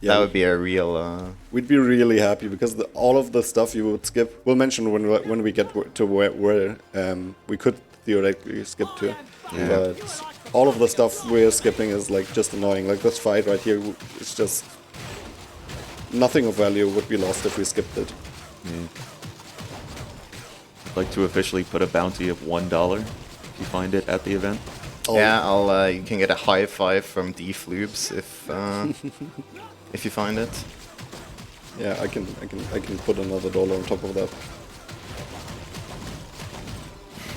S3: Yeah.
S1: that would be a real.
S3: We'd be really happy because all of the stuff you would skip, we'll mention when we get to where we could theoretically skip to.
S1: Yeah.
S3: But all of the stuff we're skipping is like just annoying. Like this fight right here, it's just nothing of value would be lost if we skipped it.
S2: Yeah. I'd like to officially put a bounty of $1 if you find it at the event.
S3: Oh,
S1: Yeah, you can get a high five from D Floubz if you find it.
S3: yeah, I can put another dollar on top of that.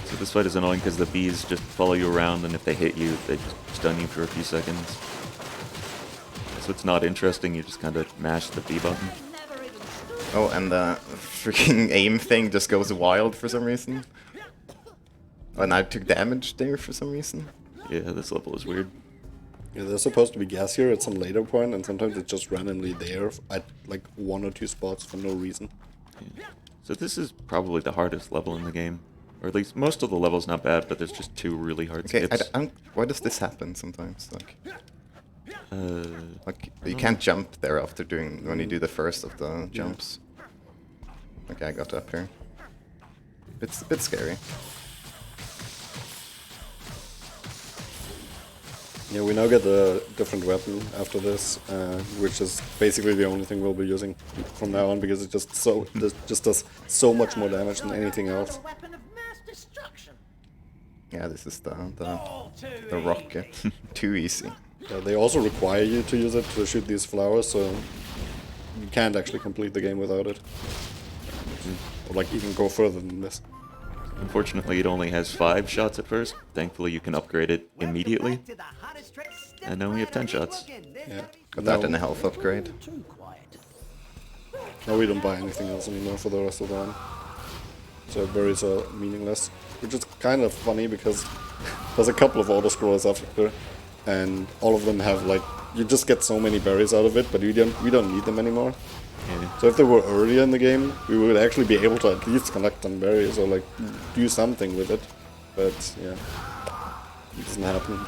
S2: So this fight is annoying because the bees just follow you around, and if they hit you, they just stun you for a few seconds. So it's not interesting, you just kind of mash the B button.
S1: Oh, and the freaking aim thing just goes wild for some reason. And I took damage there for some reason.
S2: Yeah, this level is weird.
S3: Yeah, there's supposed to be gas here at some later point, and sometimes it's just randomly there at like 1 or 2 spots for no reason.
S2: Yeah. So this is probably the hardest level in the game. Or at least most of the level's not bad, but there's just 2 really hard
S1: Okay,
S2: skips.
S1: why does this happen sometimes?
S2: Uh,
S1: Like you can't jump there after when you do the first of the jumps. Okay, I got up here. It's a bit scary.
S3: Yeah, we now get a different weapon after this, which is basically the only thing we'll be using from now on because it just does so much more damage than anything else.
S5: A weapon of mass destruction.
S1: Yeah, this is the rocket. Too easy.
S3: They also require you to use it to shoot these flowers, so you can't actually complete the game without it. Or like even go further than this.
S2: Unfortunately, it only has 5 shots at first. Thankfully, you can upgrade it immediately. And now we have 10 shots.
S3: Yeah.
S1: Got that in a health upgrade.
S3: Now we don't buy anything else anymore for the rest of the run. So berries are meaningless. Which is kind of funny because there's a couple of auto-scrollers after, and all of them have like, you just get so many berries out of it, but we don't need them anymore.
S2: Yeah.
S3: So if they were earlier in the game, we would actually be able to at least collect some berries or like do something with it. But yeah, it doesn't happen.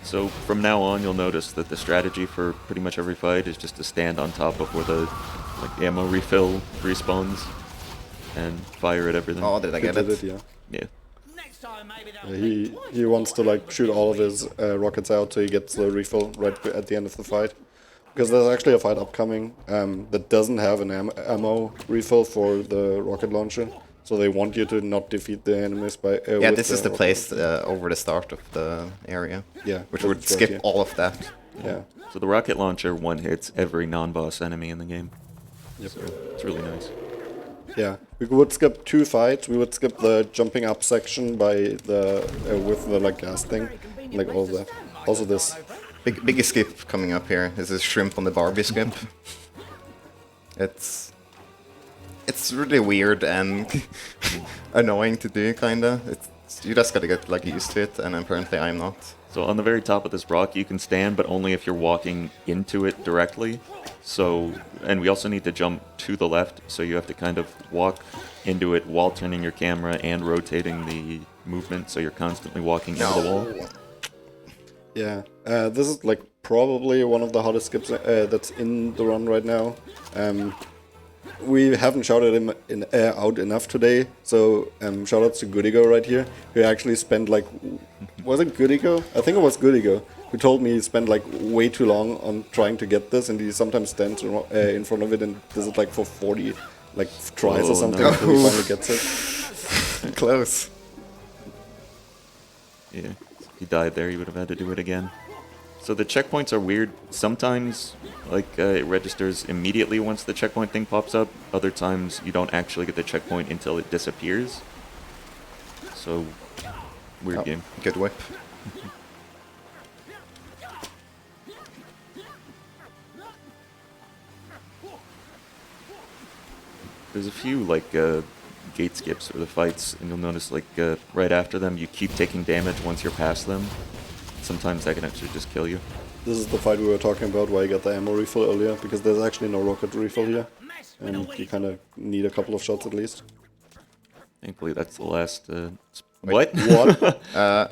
S2: So from now on, you'll notice that the strategy for pretty much every fight is just to stand on top of where the like ammo refill respawns and fire at everything.
S1: Oh, did I get
S3: Did
S1: it?
S3: yeah.
S2: Yeah.
S3: He wants to like shoot all of his rockets out so he gets the refill right at the end of the fight. Because there's actually a fight upcoming that doesn't have an ammo refill for the rocket launcher. So they want you to not defeat the enemies by...
S1: Yeah,
S3: with
S1: this is the
S3: rocket
S1: place
S3: launcher.
S1: over the start of the area.
S3: Yeah,
S1: Which
S3: because
S1: would
S3: it's right
S1: skip
S3: here.
S1: all of that.
S3: Yeah.
S2: So the rocket launcher one-hits every non-boss enemy in the game.
S3: Yep.
S2: So it's really nice.
S3: Yeah, we would skip 2 fights. We would skip the jumping up section by the with the like gas thing, like all of that. Also this.
S1: Big skip coming up here. This is shrimp on the Barbie skip. It's really weird and annoying to do, kinda. You just gotta get like used to it, and apparently I'm not.
S2: So on the very top of this rock, you can stand, but only if you're walking into it directly. So, and we also need to jump to the left, so you have to kind of walk into it while turning your camera and rotating the movement, so you're constantly walking into the wall.
S3: Yeah, this is like probably one of the hottest skips that's in the run right now. We haven't shouted him out enough today, so shoutouts to Goodigo right here, who actually spent like, was it Goodigo? I think it was Goodigo, who told me he spent like way too long on trying to get this, and he sometimes stands in front of it and does it like for 40 like tries or something
S2: no.
S3: until he finally gets it.
S1: Close.
S2: Yeah, if he died there, he would have had to do it again. So the checkpoints are weird. Sometimes, like, it registers immediately once the checkpoint thing pops up. Other times, you don't actually get the checkpoint until it disappears. So, weird game.
S1: Good whip.
S2: There's a few, like, gate skips or the fights, and you'll notice, like, right after them, you keep taking damage once you're past them. Sometimes that can actually just kill you.
S3: This is the fight we were talking about where I got the ammo refill earlier, because there's actually no rocket refill here, and you kind of need a couple of shots at least.
S2: Thankfully, that's the last... What?
S3: What?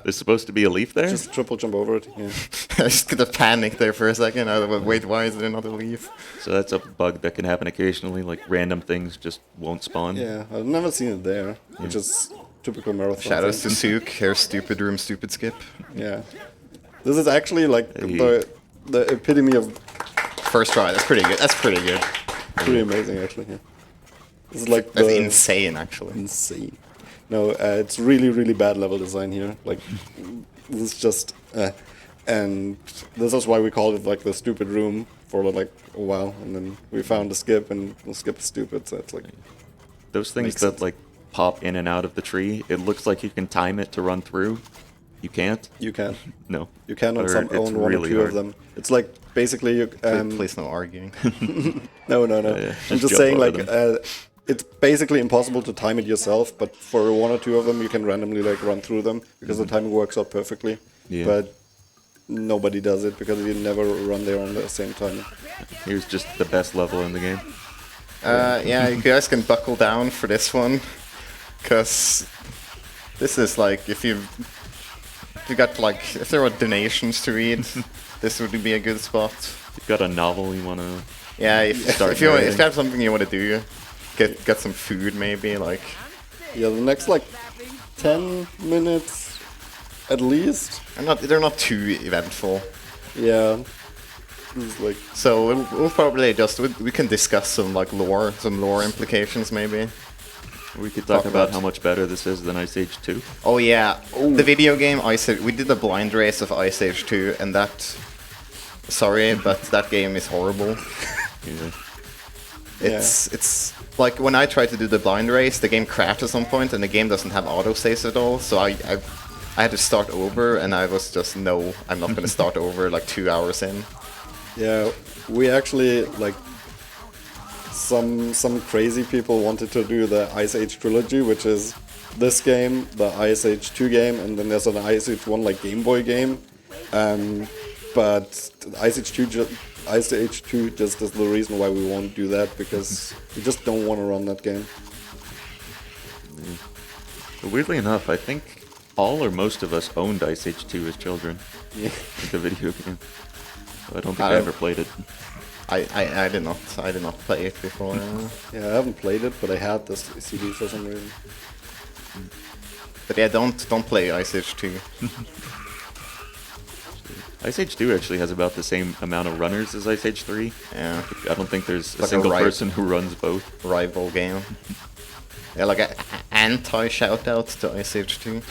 S2: There's supposed to be a leaf there?
S3: Just triple jump over it, yeah.
S1: I just got a panic there for a second. I was, wait, why is there another leaf?
S2: So that's a bug that can happen occasionally, like random things just won't spawn.
S3: Yeah, I've never seen it there, which is typical marathon.
S1: Shadows to
S3: thing.
S1: Sook, here stupid room, stupid skip.
S3: Yeah. This is actually like
S2: Hey.
S3: the epitome of
S1: First try, that's pretty good. That's pretty good.
S3: pretty amazing actually, yeah. This is like
S1: That's
S3: the
S1: insane, actually.
S3: insane. No, it's really, really bad level design here. Like, this is just, and this is why we called it like the stupid room for like a while, and then we found the skip, and the skip is stupid, so it's like,
S2: Those things
S3: Makes
S2: that
S3: sense.
S2: like pop in and out of the tree, it looks like you can time it to run through. You can't?
S3: you can.
S2: No.
S3: You can on
S2: Or
S3: some
S2: it's
S3: own one
S2: really
S3: or two
S2: hard.
S3: of them. It's like basically you.
S1: Please no arguing.
S3: No.
S2: yeah,
S3: I'm
S2: just
S3: just
S2: jump
S3: saying
S2: over
S3: like
S2: them.
S3: it's basically impossible to time it yourself, but for one or two of them you can randomly like run through them because the timing works out perfectly.
S2: Yeah.
S3: But nobody does it because you never run there on the same time.
S2: Here's just the best level in the game.
S1: Yeah, you guys can buckle down for this one, because this is like, if you got like, if there were donations to read, this would be a good spot.
S2: You've got a novel you want to...
S1: Yeah, if
S2: Start
S1: you
S2: narrating.
S1: if that's something you want to do, get some food maybe, like.
S3: Yeah, the next like 10 minutes at least.
S1: They're not too eventful.
S3: Yeah. It's like,
S1: So we'll probably just we can discuss some like lore implications maybe.
S2: We could talk
S1: Talk
S2: about
S1: about-
S2: how much better this is than Ice Age 2.
S1: Oh yeah, the video game Ice Age. We did a blind race of Ice Age 2, and that. Sorry, but that game is horrible.
S2: Yeah.
S1: It's like when I tried to do the blind race, the game crashed at some point, and the game doesn't have autosaves at all. So I had to start over, and I was just no, I'm not gonna start over like 2 hours in.
S3: Yeah, we actually like some crazy people wanted to do the Ice Age Trilogy, which is this game, the Ice Age 2 game, and then there's an Ice Age 1 like Game Boy game. But Ice Age 2 just is the reason why we won't do that, because we just don't want to run that game.
S2: But weirdly enough, I think all or most of us owned Ice Age 2 as children.
S3: Yeah.
S2: Like the video game. I don't think
S1: I
S2: I
S1: don't-
S2: ever played it.
S1: I did not play it before.
S3: Yeah, I haven't played it, but I had this CD for some reason.
S1: But yeah, don't play Ice Age 2.
S2: Ice Age 2 actually has about the same amount of runners as Ice Age 3.
S1: Yeah,
S2: I don't think there's a
S1: Like a
S2: single
S1: riot.
S2: person who runs both.
S1: rival game. Yeah, like a anti shout out to Ice Age 2.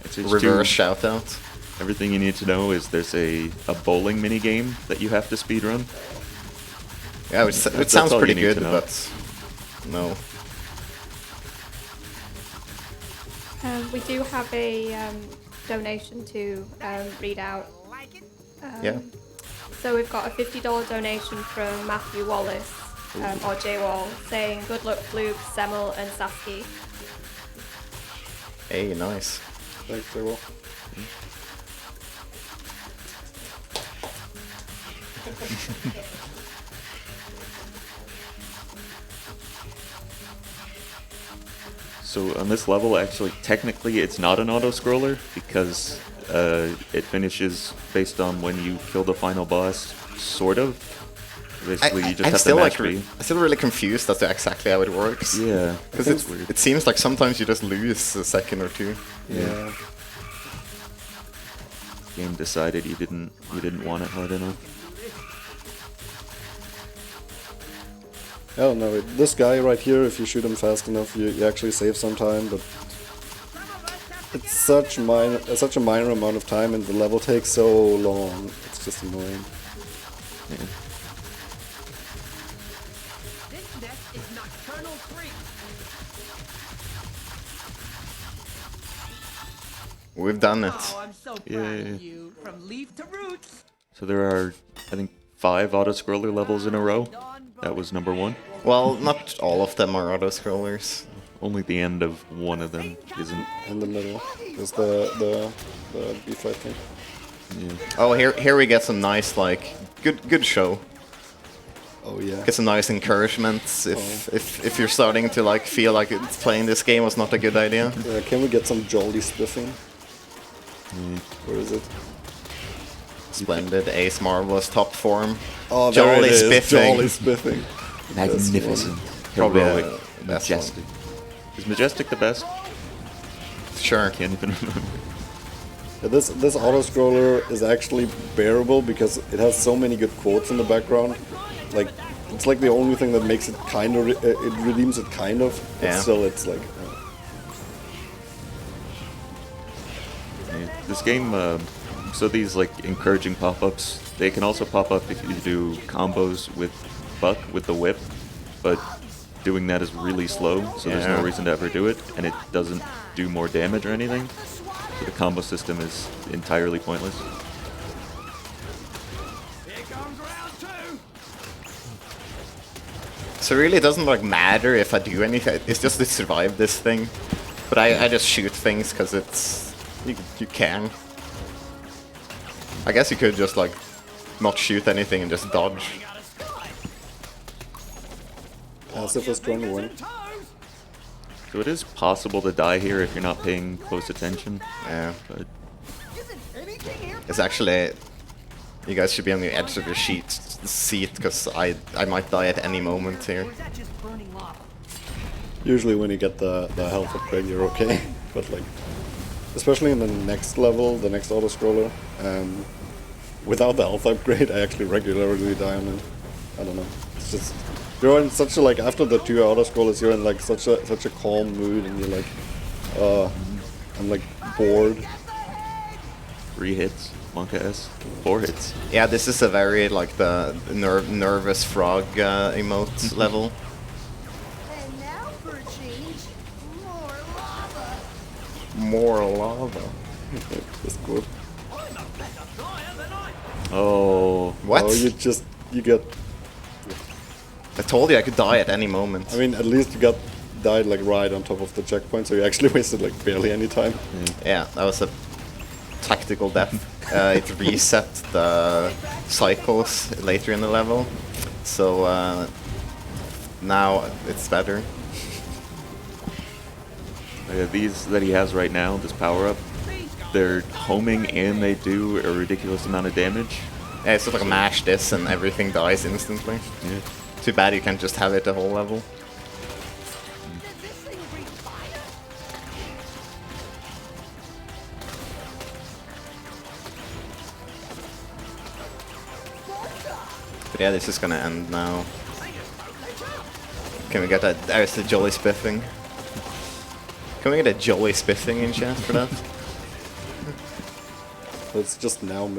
S2: Ice Age 2,
S1: Reverse shout out.
S2: everything you need to know is there's a bowling mini game that you have to speedrun.
S1: Yeah, which
S2: That's
S1: sounds
S2: all you
S1: pretty
S2: need
S1: good,
S2: to know.
S1: but no.
S4: We do have a donation to read out.
S1: Yeah.
S4: So we've got a $50 donation from Matthew Wallace, or J Wall, saying good luck Floubz, Semmel and Sasky.
S1: Hey, nice.
S3: Thanks, Cyril.
S2: So on this level, actually, technically, it's not an auto-scroller because it finishes based on when you kill the final boss, sort of. Basically, you just
S1: I'm
S2: have
S1: still
S2: to
S1: like
S2: match speed.
S1: I'm still really confused as to exactly how it works.
S2: Yeah,
S1: Because
S2: it's weird.
S1: it seems like sometimes you just lose a second or two.
S3: Yeah.
S2: Game decided you didn't want it hard enough.
S3: I don't know. This guy right here, if you shoot him fast enough, you actually save some time, but it's such a minor amount of time, and the level takes so long. It's just annoying.
S2: Yeah.
S5: This nest is nocturnal freak.
S1: We've done it.
S5: Oh, I'm so proud
S2: Yay.
S5: of you. From leaf to roots.
S2: So there are, I think, 5 auto-scroller levels in a row. That was number 1.
S1: Well, not all of them are auto scrollers.
S2: Only the end of one of them isn't.
S3: In the middle is the B5 thing.
S2: Yeah.
S1: Oh, here we get some nice like good show.
S3: Oh yeah.
S1: Get some nice encouragements if you're starting to like feel like playing this game was not a good idea.
S3: Yeah, can we get some jolly spiffing? Where is it?
S1: Splendid, ace, marvelous, top form.
S3: Oh, there
S1: Jolly
S3: it is.
S1: spiffing.
S3: Jolly spiffing.
S2: Magnificent.
S1: Probably
S2: Heroic.
S1: the best
S2: Majestic. Is Majestic the best?
S1: Sure.
S2: Can't even remember.
S3: Yeah, this auto scroller is actually bearable because it has so many good quotes in the background. Like it's like the only thing that makes it kind of it redeems it kind of. But
S1: Yeah.
S3: still, it's like.
S2: Yeah, this game, so these like encouraging pop-ups, they can also pop up if you do combos with Buck with the whip, but doing that is really slow, so there's
S1: Yeah.
S2: no reason to ever do it, and it doesn't do more damage or anything. So the combo system is entirely pointless.
S5: Here comes round 2.
S1: So really, it doesn't like matter if I do anything. It's just to survive this thing. But I just shoot things because it's you can. I guess you could just like not shoot anything and just dodge.
S3: Passive is turn 1.
S2: So it is possible to die here if you're not paying close attention,
S1: Yeah,
S2: but
S5: Isn't anything here?
S1: it's actually you guys should be on the edge of your seat because I might die at any moment here.
S5: Or is that just burning lava?
S3: Usually, when you get the health upgrade, you're okay. But like, especially in the next level, the next auto scroller, without the health upgrade, I actually regularly die on it. I don't know. It's just you're in such a, like, after the 2 auto scrollers, you're in like such a calm mood, and you're like, I'm like bored.
S2: 3 hits, Monka S. 4 hits.
S1: Yeah, this is a very like the nervous frog emote level.
S6: And now for a change, more lava.
S1: More lava.
S3: That's good.
S2: Oh,
S1: What?
S3: Oh, you get.
S1: I told you I could die at any moment.
S3: I mean, at least you died like right on top of the checkpoint, so you actually wasted like barely any time.
S1: Yeah, that was a tactical death. It reset the cycles later in the level, so now it's better.
S2: yeah, these that he has right now, this power up, they're homing and they do a ridiculous amount of damage.
S1: Yeah, it's just like mash this and everything dies instantly.
S2: Yeah.
S1: Too bad you can't just have it the whole level.
S6: Did this thing breathe fire?
S1: But yeah, this is gonna end now. Can we get that? There's the jolly spiffing. Can we get a jolly spiffing in chat for that?
S3: So it's just now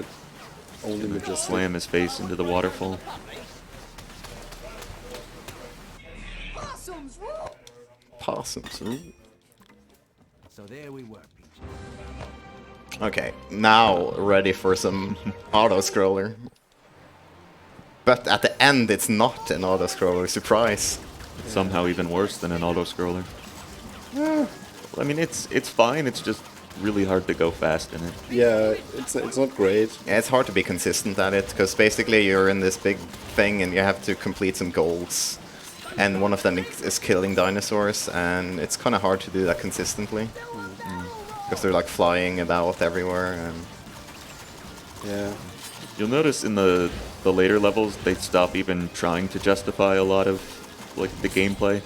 S3: only majestic.
S2: Slam his face into the waterfall.
S6: Possums rule.
S1: Possums. Ooh.
S5: So there we were, Peach.
S1: Okay, now ready for some auto-scroller. But at the end it's not an auto-scroller, surprise.
S2: Somehow even worse than an auto-scroller. I mean, it's fine, it's just really hard to go fast in it.
S3: Yeah, it's not great.
S1: Yeah, it's hard to be consistent at it, because basically you're in this big thing and you have to complete some goals. And one of them is killing dinosaurs, and it's kind of hard to do that consistently. Because they're like flying about everywhere, and
S3: Yeah.
S2: You'll notice in the later levels, they stop even trying to justify a lot of like the gameplay.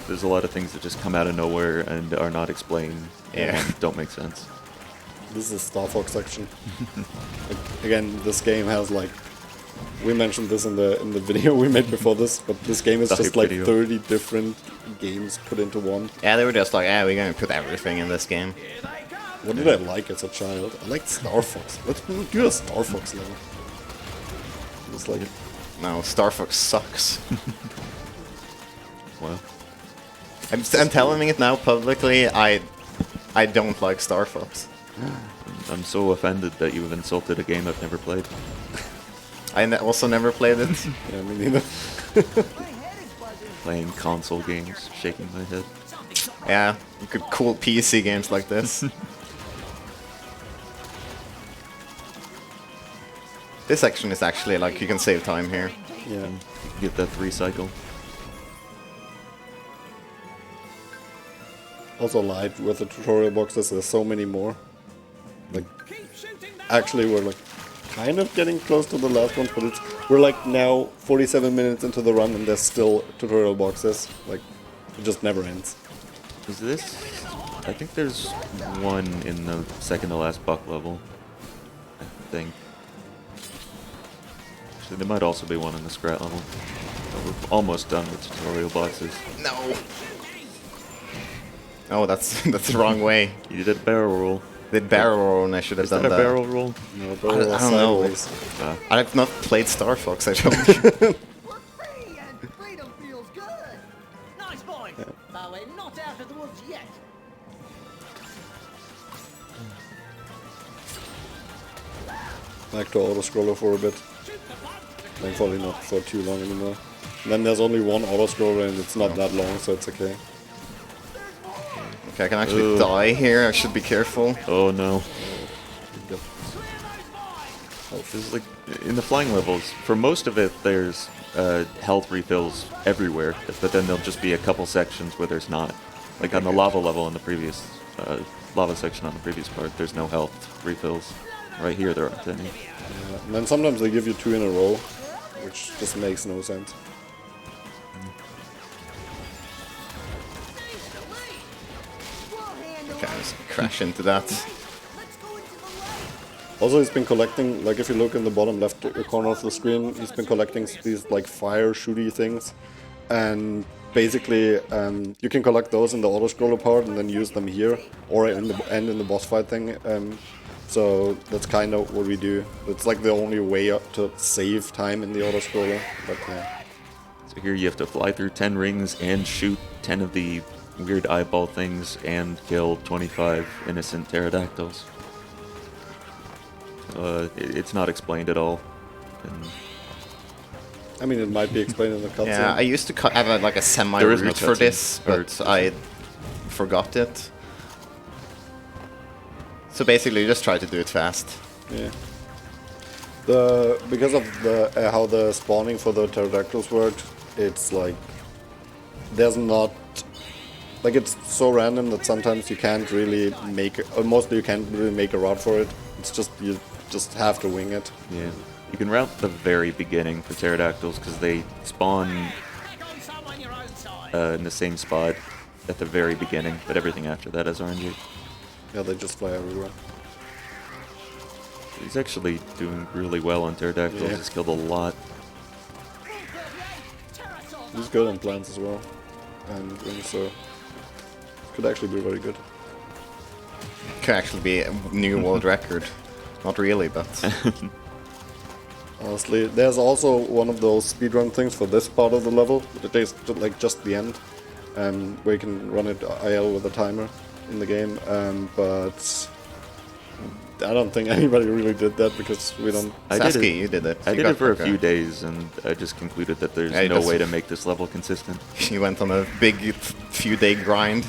S2: There's a lot of things that just come out of nowhere and are not explained.
S1: Yeah.
S2: And don't make sense.
S3: This is Star Fox section. Like, again, this game has like, we mentioned this in the video we made before this, but this game is
S2: The
S3: just
S2: hype
S3: like
S2: video.
S3: 30 different games put into one.
S1: yeah, they were just like, yeah, we're gonna put everything in this game.
S3: What did I like as a child? I liked Star Fox. Let's do a Star Fox level. It's like,
S1: No, Star Fox sucks.
S2: Well,
S1: I'm telling it now publicly. I don't like Star Fox.
S2: I'm so offended that you've insulted a game I've never played.
S1: I also never played it.
S3: yeah, me neither.
S2: Playing console games, shaking my head.
S1: Yeah, you could cool PC games like this. This section is actually like you can save time here.
S3: Yeah.
S2: Get that 3 cycle.
S3: Also lied with the tutorial boxes. There's so many more. Like, actually, we're like kind of getting close to the last one, but we're like now 47 minutes into the run, and there's still tutorial boxes. Like, it just never ends.
S2: Is this? I think there's one in the second to last buck level. I think. Actually, there might also be one in the Scrat level. But we're almost done with tutorial boxes.
S1: No. Oh, that's that's the wrong way.
S2: You did a barrel roll.
S1: Did barrel roll, and I should have
S2: Is
S1: done
S2: that a
S1: that.
S2: barrel roll?
S3: No,
S1: I don't know.
S3: sideways.
S1: I've not played Star Fox. I don't.
S6: We're free and freedom feels good.
S5: Nice boys, but we're not out of the woods yet.
S3: Back to auto-scroller for a bit. Thankfully not for too long anymore. And then there's only one auto-scroller and it's not that long, so it's okay.
S1: Okay, I can actually
S2: Ugh.
S1: die here. I should be careful.
S2: Oh no.
S3: Yep.
S2: This is like in the flying levels. For most of it, there's health refills everywhere, but then there'll just be a couple sections where there's not. Like on the lava level in the previous lava section on the previous part, there's no health refills. Right here, there aren't any.
S3: Yeah. And then sometimes they give you 2 in a row, which just makes no sense.
S6: We'll handle
S1: Okay,
S6: it.
S1: I just crash into that.
S6: Let's go into the light.
S3: Also, he's been collecting, like if you look in the bottom left corner of the screen, he's been collecting these like fire shooty things, and basically you can collect those in the auto scroller part and then use them here or in the boss fight thing. So that's kind of what we do. It's like the only way to save time in the auto scroller. But yeah.
S2: So here you have to fly through 10 rings and shoot 10 of the weird eyeball things and kill 25 innocent pterodactyls. It's not explained at all. And
S3: I mean, it might be explained in the cutscene.
S1: Yeah, I used to have like a
S2: There is
S1: semi-route
S2: no
S1: for
S2: cutscene.
S1: this,
S2: Or-
S1: but I forgot it. So basically, you just try to do it fast.
S3: Yeah. Because of the how the spawning for the pterodactyls worked, it's like there's not like it's so random that sometimes you can't really make or mostly you can't really make a route for it. It's just you just have to wing it.
S2: yeah, you can route the very beginning for pterodactyls because they spawn in the same spot at the very beginning, but everything after that is RNG.
S3: Yeah, they just fly everywhere.
S2: He's actually doing really well on pterodactyls.
S3: Yeah.
S2: He's killed a lot.
S3: He's good on plants as well, and so could actually be very good.
S1: Could actually be a new world record. Not really, but
S3: Honestly, there's also one of those speedrun things for this part of the level. It is like just the end, where you can run it IL with a timer in the game. But I don't think anybody really did that because we don't.
S2: I did
S1: Sasuke,
S2: it.
S1: you did it.
S2: I
S1: You
S2: did
S1: got
S2: it for a
S1: like
S2: few days, and I just concluded that there's
S1: Yeah, it
S2: no
S1: does-
S2: way to make this level consistent.
S1: You went on a big few-day grind.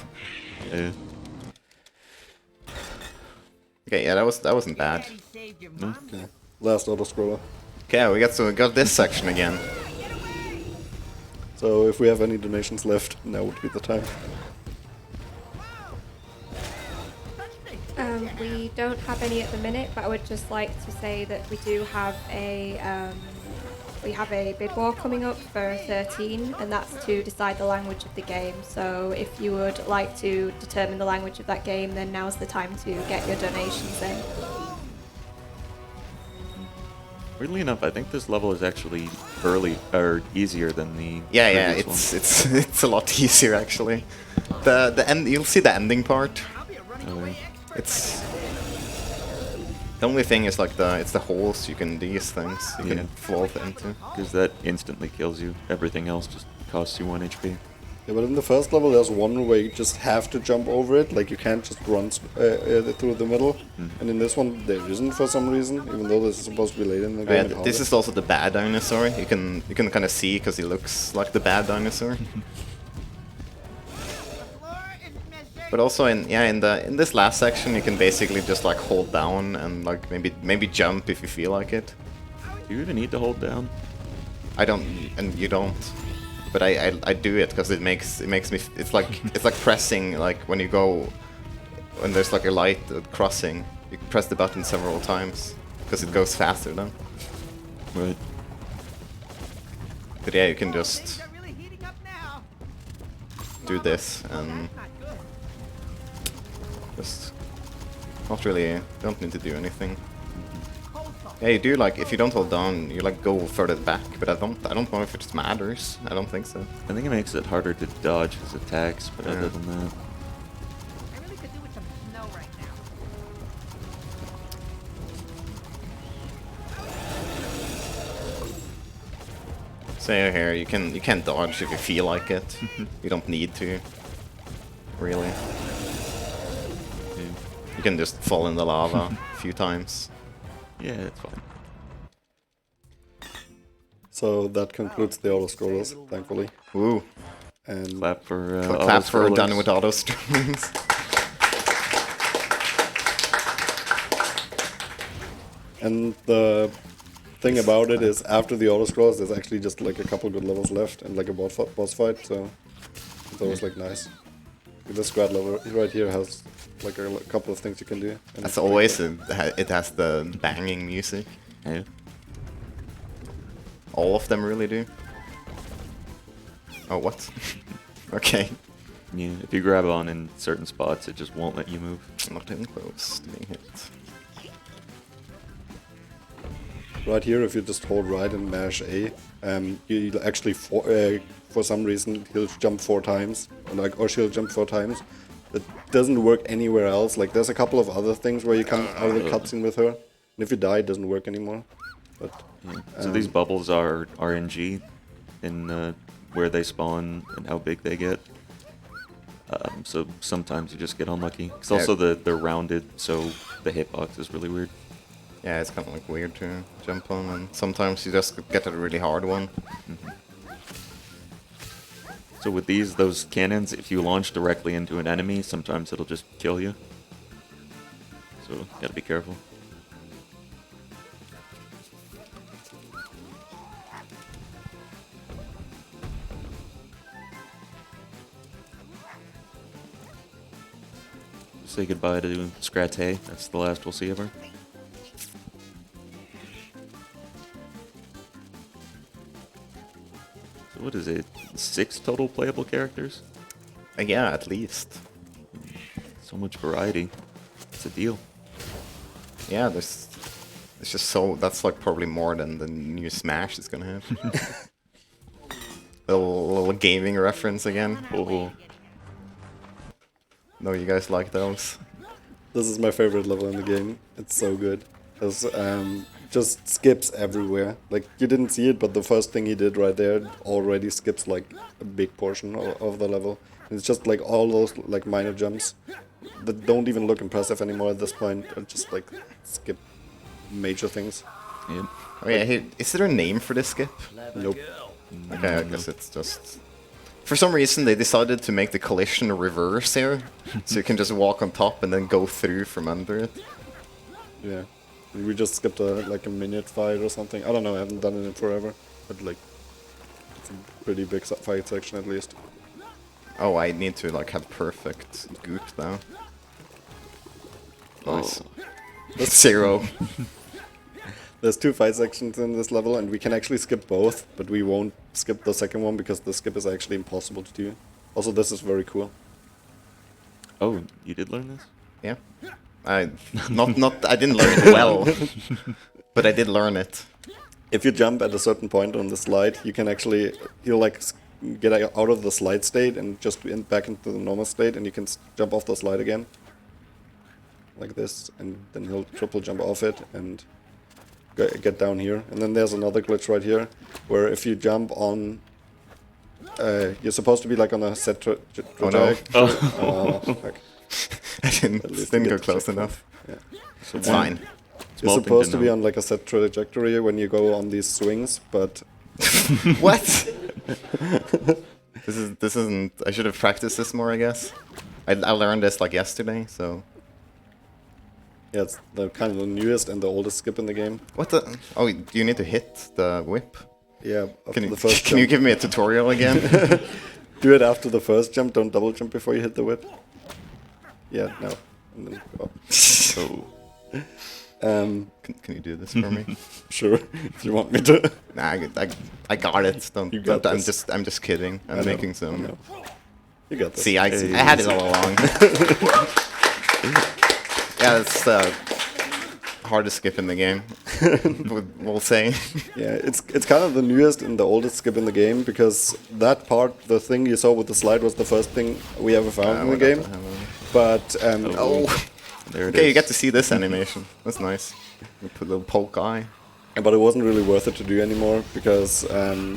S2: Yeah.
S1: Okay, yeah, that wasn't bad.
S5: Daddy saved your mom.
S3: Last auto scroller.
S1: Okay, we got this section again.
S3: So if we have any donations left, now would be the time.
S4: We don't have any at the minute, but I would just like to say that we do have a bid war coming up for 13, and that's to decide the language of the game. So if you would like to determine the language of that game, then now's the time to get your donations in.
S2: Weirdly enough, I think this level is actually easier than the
S1: Yeah,
S2: previous
S1: it's a lot easier actually. The end, you'll see the ending part.
S2: one.
S1: It's the only thing is like it's the holes you can these things you
S2: Yeah.
S1: can fall into.
S2: Because that instantly kills you. Everything else just costs you 1 HP.
S3: Yeah, but in the first level, there's one where you just have to jump over it. Like you can't just run through the middle. And in this one, there isn't for some reason, even though this is supposed to be late in the
S1: Oh, yeah,
S3: game.
S1: this is also the bad dinosaur. You can kind of see because he looks like the bad dinosaur. But also in this last section, you can basically just like hold down and like maybe jump if you feel like it.
S2: Do you even need to hold down?
S1: I don't, and you don't. But I do it because it makes me. It's like pressing like when there's like a light crossing. You press the button several times because it goes faster then.
S2: Right.
S1: But yeah, you can just
S5: Things are really heating up now.
S1: do this and
S5: Not good.
S1: just not really. Don't need to do anything.
S5: Cold salt.
S1: Yeah, you do like if you don't hold down, you like go further back. But I don't know if it matters. I don't think so.
S2: I think it makes it harder to dodge his attacks, but
S1: Yeah.
S2: other than that...
S5: I really could do with some snow right now.
S1: So here you can dodge if you feel like it. You don't need to. Really. You can just fall in the lava a few times.
S2: Yeah, it's fine.
S3: So that concludes the auto scrollers, thankfully.
S1: Woo.
S3: And
S2: Clap for
S1: Clap for
S2: auto-scrollers.
S1: done with auto streams.
S3: And the thing about it is, after the auto scrolls, there's actually just like a couple good levels left and like a boss fight. So it's always like nice. The squad level right here has like a couple of things you can do. And
S1: As
S3: it's
S1: always,
S3: pretty
S1: it has the banging music.
S2: Yeah.
S1: All of them really do. Oh, what? Okay.
S2: Yeah, if you grab on in certain spots, it just won't let you move.
S1: Not even close to being hit.
S3: right here, if you just hold right and mash A, you actually for some reason he'll jump 4 times, or she'll jump 4 times. That doesn't work anywhere else. Like there's a couple of other things where you come out of the cutscene with her, and if you die, it doesn't work anymore. But
S2: So these bubbles are RNG in where they spawn and how big they get. So sometimes you just get unlucky. It's also they're rounded, so the hitbox is really weird.
S1: Yeah, it's kind of like weird to jump on, and sometimes you just get a really hard one.
S2: So with those cannons, if you launch directly into an enemy, sometimes it'll just kill you. So gotta be careful. Say goodbye to Scratay. That's the last we'll see of her. So what is it? 6 total playable characters?
S1: Yeah, at least.
S2: So much variety. It's a deal.
S1: Yeah, there's just so that's like probably more than the new Smash is gonna have. little gaming reference again.
S2: Oh.
S1: No, you guys like those?
S3: this is my favorite level in the game. It's so good. There's just skips everywhere. Like you didn't see it, but the first thing he did right there already skips like a big portion of the level. And it's just like all those like minor jumps that don't even look impressive anymore at this point. Just like skip major things.
S2: Yep.
S1: Oh yeah, hey, is there a name for this skip?
S3: Nope.
S1: Okay, I guess it's just... For some reason they decided to make the collision reverse here, so you can just walk on top and then go through from under it.
S3: Yeah. We just skipped like a minute fight or something. I don't know, I haven't done it in forever. But like, it's a pretty big fight section at least.
S1: Oh, I need to like have perfect goop now. Nice. That's 0.
S3: There's 2 fight sections in this level, and we can actually skip both, but we won't skip the second one because the skip is actually impossible to do. Also, this is very cool.
S2: Oh, you did learn this?
S1: Yeah. I didn't learn it well, but I did learn it.
S3: If you jump at a certain point on the slide, you can actually, you'll like get out of the slide state and just back into the normal state, and you can jump off the slide again. Like this, and then he'll triple jump off it and get down here. And then there's another glitch right here, where if you jump on, you're supposed to be like on a set trajectory.
S1: Oh no.
S3: Fuck.
S1: I didn't go close enough.
S3: Yeah.
S1: So it's fine.
S3: You're supposed to be on like a set trajectory when you go on these swings, but
S1: What? This isn't. I should have practiced this more, I guess. I learned this like yesterday, so.
S3: yeah, it's the kind of the newest and the oldest skip in the game.
S1: What the? Oh, do you need to hit the whip?
S3: Yeah, after
S1: Can you,
S3: the first
S1: can you
S3: jump.
S1: give me a tutorial again?
S3: Do it after the first jump. Don't double jump before you hit the whip. Yeah, no. And then go up.
S1: So. Can you do this for me?
S3: Sure, if you want me to.
S1: Nah, I got it.
S3: You got this.
S1: I'm just kidding. I'm making
S3: I
S1: some.
S3: know. You got this.
S1: See, I had it all along. Yeah, it's the hardest skip in the game. We'll say.
S3: Yeah, it's kind of the newest and the oldest skip in the game because that part, the thing you saw with the slide, was the first thing we ever found in the game. But
S1: Oh.
S2: There it
S1: Okay,
S2: is.
S1: you get to see this animation. That's nice. You put a little poke eye.
S3: but it wasn't really worth it to do anymore because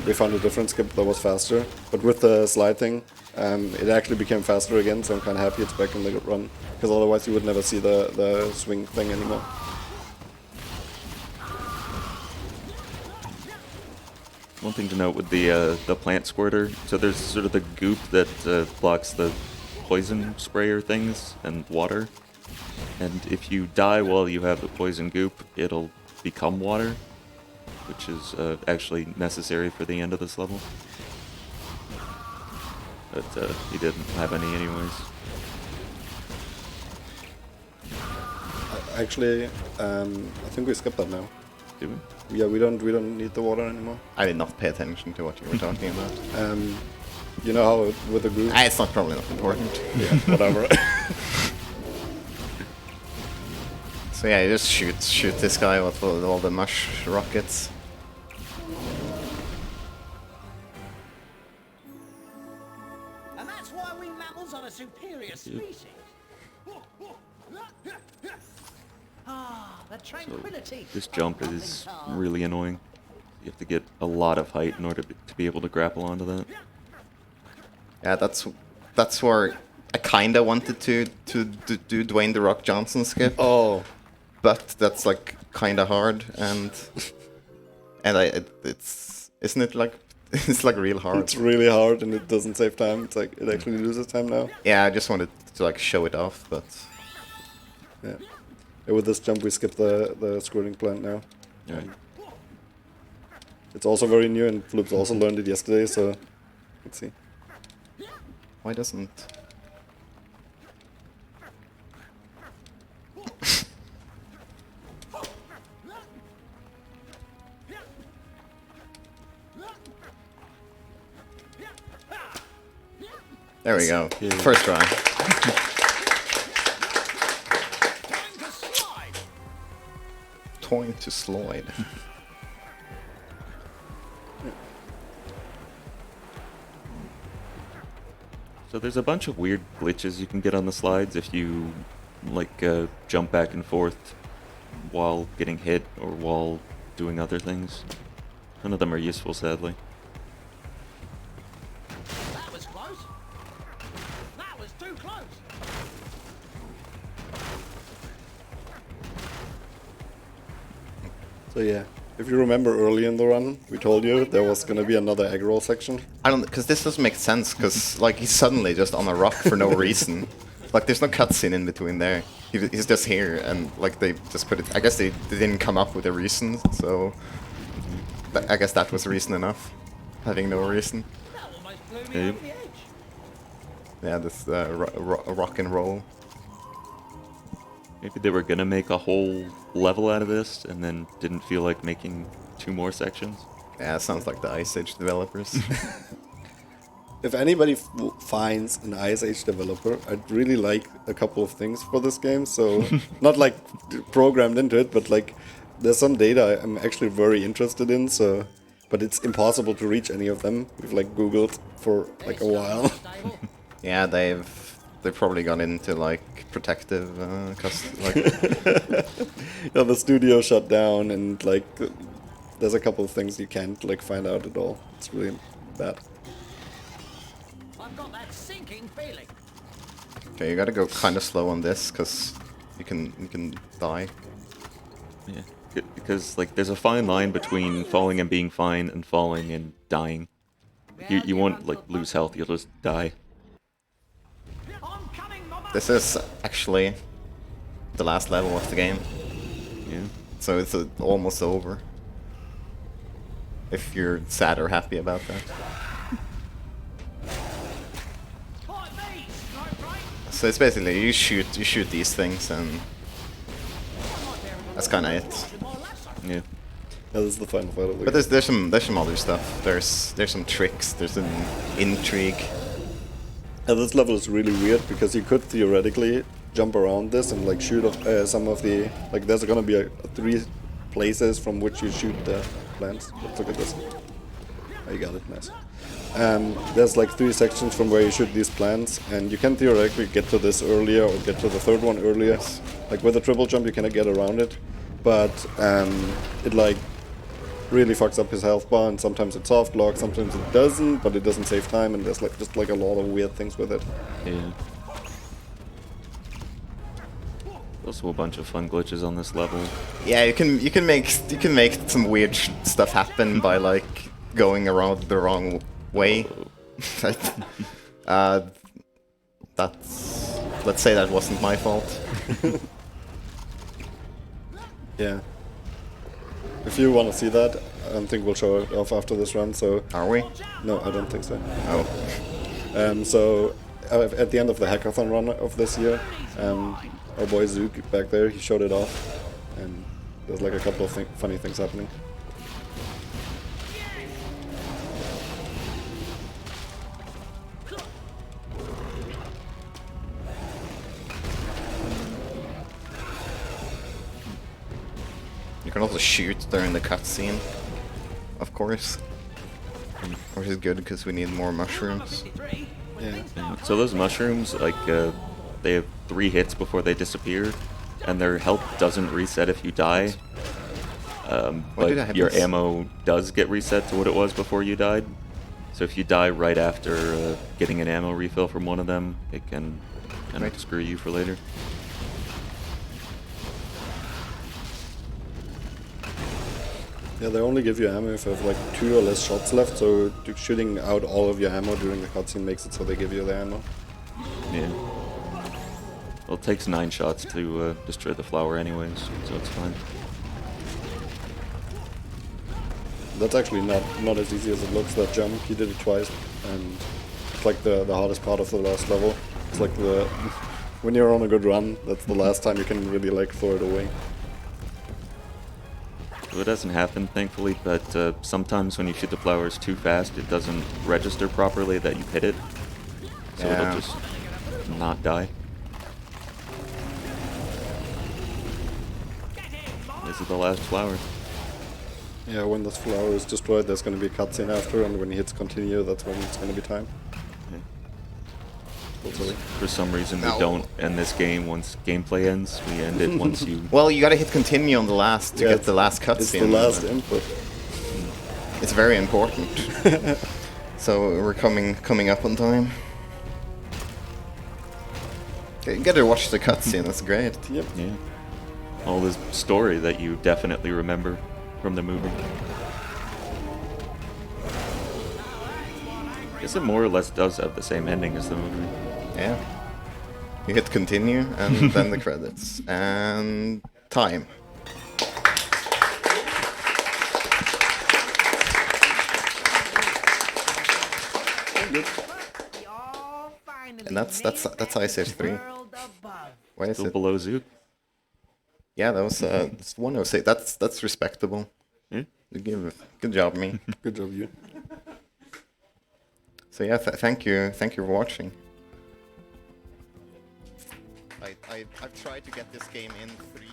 S3: we found a different skip that was faster. But with the slide thing, it actually became faster again, so I'm kind of happy it's back in the run because otherwise you would never see the swing thing anymore.
S2: One thing to note with the plant squirter, so there's sort of the goop that blocks the poison sprayer things and water. And if you die while you have the poison goop, it'll become water, which is actually necessary for the end of this level. But he didn't have any anyways.
S3: Actually, I think we skipped that now.
S2: Do we?
S3: Yeah, we don't need the water anymore.
S1: I did not pay attention to what you were talking about.
S3: You know how with the group?
S1: It's not probably not important.
S3: Yeah, whatever.
S1: So yeah, you just shoot this guy with all the mush rockets.
S5: And that's why we mammals are a superior species. Ah, the tranquility.
S2: This jump is really annoying. You have to get a lot of height in order to be able to grapple onto that.
S1: Yeah, that's where I kinda wanted to do Dwayne the Rock Johnson skip.
S3: Oh,
S1: But that's like kinda hard, and it's isn't it like it's like real hard.
S3: it's really hard and it doesn't save time. It's like it actually loses time now.
S1: Yeah, I just wanted to like show it off, but
S3: Yeah. Yeah, with this jump, we skip the squirting plant now.
S2: Yeah.
S3: It's also very new, and Floubz also learned it yesterday. So let's see.
S1: why doesn't? There we go.
S2: Yeah.
S1: First try. Toying to slide.
S2: So there's a bunch of weird glitches you can get on the slides if you like jump back and forth while getting hit or while doing other things. None of them are useful, sadly.
S5: That was close. That was too close.
S3: So yeah, if you remember early in the run, we told you there was gonna be another egg roll section.
S1: I don't, because this doesn't make sense, because like he's suddenly just on a rock for no reason. Like there's no cutscene in between there. He's just here, and like they just put it. I guess they didn't come up with a reason, so I guess that was reason enough. Having no reason.
S5: That almost blew me
S2: Hey.
S5: over the edge.
S1: Yeah, this rock and roll.
S2: Maybe they were gonna make a whole level out of this and then didn't feel like making 2 more sections.
S1: Yeah, sounds like the Ice Age developers.
S3: If anybody finds an Ice Age developer, I'd really like a couple of things for this game. So not like programmed into it, but like there's some data I'm actually very interested in. So, but it's impossible to reach any of them. We've like Googled for like a while.
S5: Stable.
S1: Yeah, they've probably gone into like protective like
S3: Yeah, the studio shut down, and like there's a couple of things you can't like find out at all. It's really bad.
S5: I've got that sinking feeling.
S1: Okay, you gotta go kind of slow on this, because you can die.
S2: Yeah. Because like there's a fine line between falling and being fine and falling and dying. You won't like lose health, you'll just die.
S5: I'm coming, mama.
S1: This is actually the last level of the game,
S2: Yeah.
S1: so it's almost over. If you're sad or happy about that.
S5: Fight me, stroke right.
S1: So it's basically you shoot these things, and that's kind of it.
S5: With my lasso.
S2: Yeah.
S3: Yeah, this is the final fight of the
S1: But
S3: game.
S1: there's some other stuff. There's some tricks. There's an intrigue.
S3: Yeah, this level is really weird because you could theoretically jump around this and like shoot some of the like. There's gonna be 3 places from which you shoot the plants. Let's look at this. Oh, you got it, nice. There's like 3 sections from where you shoot these plants, and you can theoretically get to this earlier or get to the 3rd one earlier. Like with a triple jump, you cannot get around it, but it like really fucks up his health bar, and sometimes it soft lock, sometimes it doesn't, but it doesn't save time, and there's like just like a lot of weird things with it.
S2: Yeah. Also a bunch of fun glitches on this level.
S1: Yeah, you can make some weird stuff happen by like going around the wrong way. That's, let's say that wasn't my fault.
S3: Yeah. If you want to see that, I don't think we'll show it off after this run, so...
S1: Are we?
S3: No, I don't think so.
S1: Oh.
S3: So, at the end of the hackathon run of this year, our boy Zook back there, he showed it off, and there's like a couple of funny things happening.
S1: can also shoot during the cutscene, of course. Which is good because we need more mushrooms.
S3: Yeah.
S2: So those mushrooms, like, they have 3 hits before they disappear, and their health doesn't reset if you die.
S1: Why did I
S2: But
S1: have
S2: your
S1: this?
S2: ammo does get reset to what it was before you died. So if you die right after getting an ammo refill from one of them, it can kind of
S1: Right.
S2: screw you for later.
S3: Yeah, they only give you ammo if you have like 2 or less shots left, so shooting out all of your ammo during the cutscene makes it so they give you the ammo.
S2: Yeah. Well, it takes 9 shots to destroy the flower anyways, so it's fine.
S3: That's actually not as easy as it looks, that jump. He did it twice, and it's like the hardest part of the last level. It's like the... when you're on a good run, that's the last time you can really like throw it away.
S2: Well, it doesn't happen, thankfully, but sometimes when you shoot the flowers too fast, it doesn't register properly that you hit it. So
S1: Yeah.
S2: it'll just not die. This is the last flower.
S3: Yeah, when this flower is destroyed, there's going to be a cutscene after, and when he hits continue, that's when it's going to be time.
S2: Yeah.
S3: Hopefully.
S2: For some reason,
S1: No.
S2: we don't end this game once gameplay ends. We end it once you...
S1: Well, you gotta hit continue on the last to
S3: Yeah,
S1: get the last cutscene.
S3: It's the last input.
S1: It's very important. So we're coming up on time. Okay, you gotta watch the cutscene. That's great.
S3: Yep.
S2: Yeah. All this story that you definitely remember from the movie. I guess it more or less does have the same ending as the movie.
S1: Yeah. You hit continue and then the credits and time. And that's Ice Age 3. Why is
S2: Still
S1: it?
S2: below Zook.
S1: Yeah, that was that's 106. That's respectable.
S2: Yeah.
S1: Good job, me.
S3: Good job, you.
S1: So yeah, thank you for watching. I've tried to get this game in 3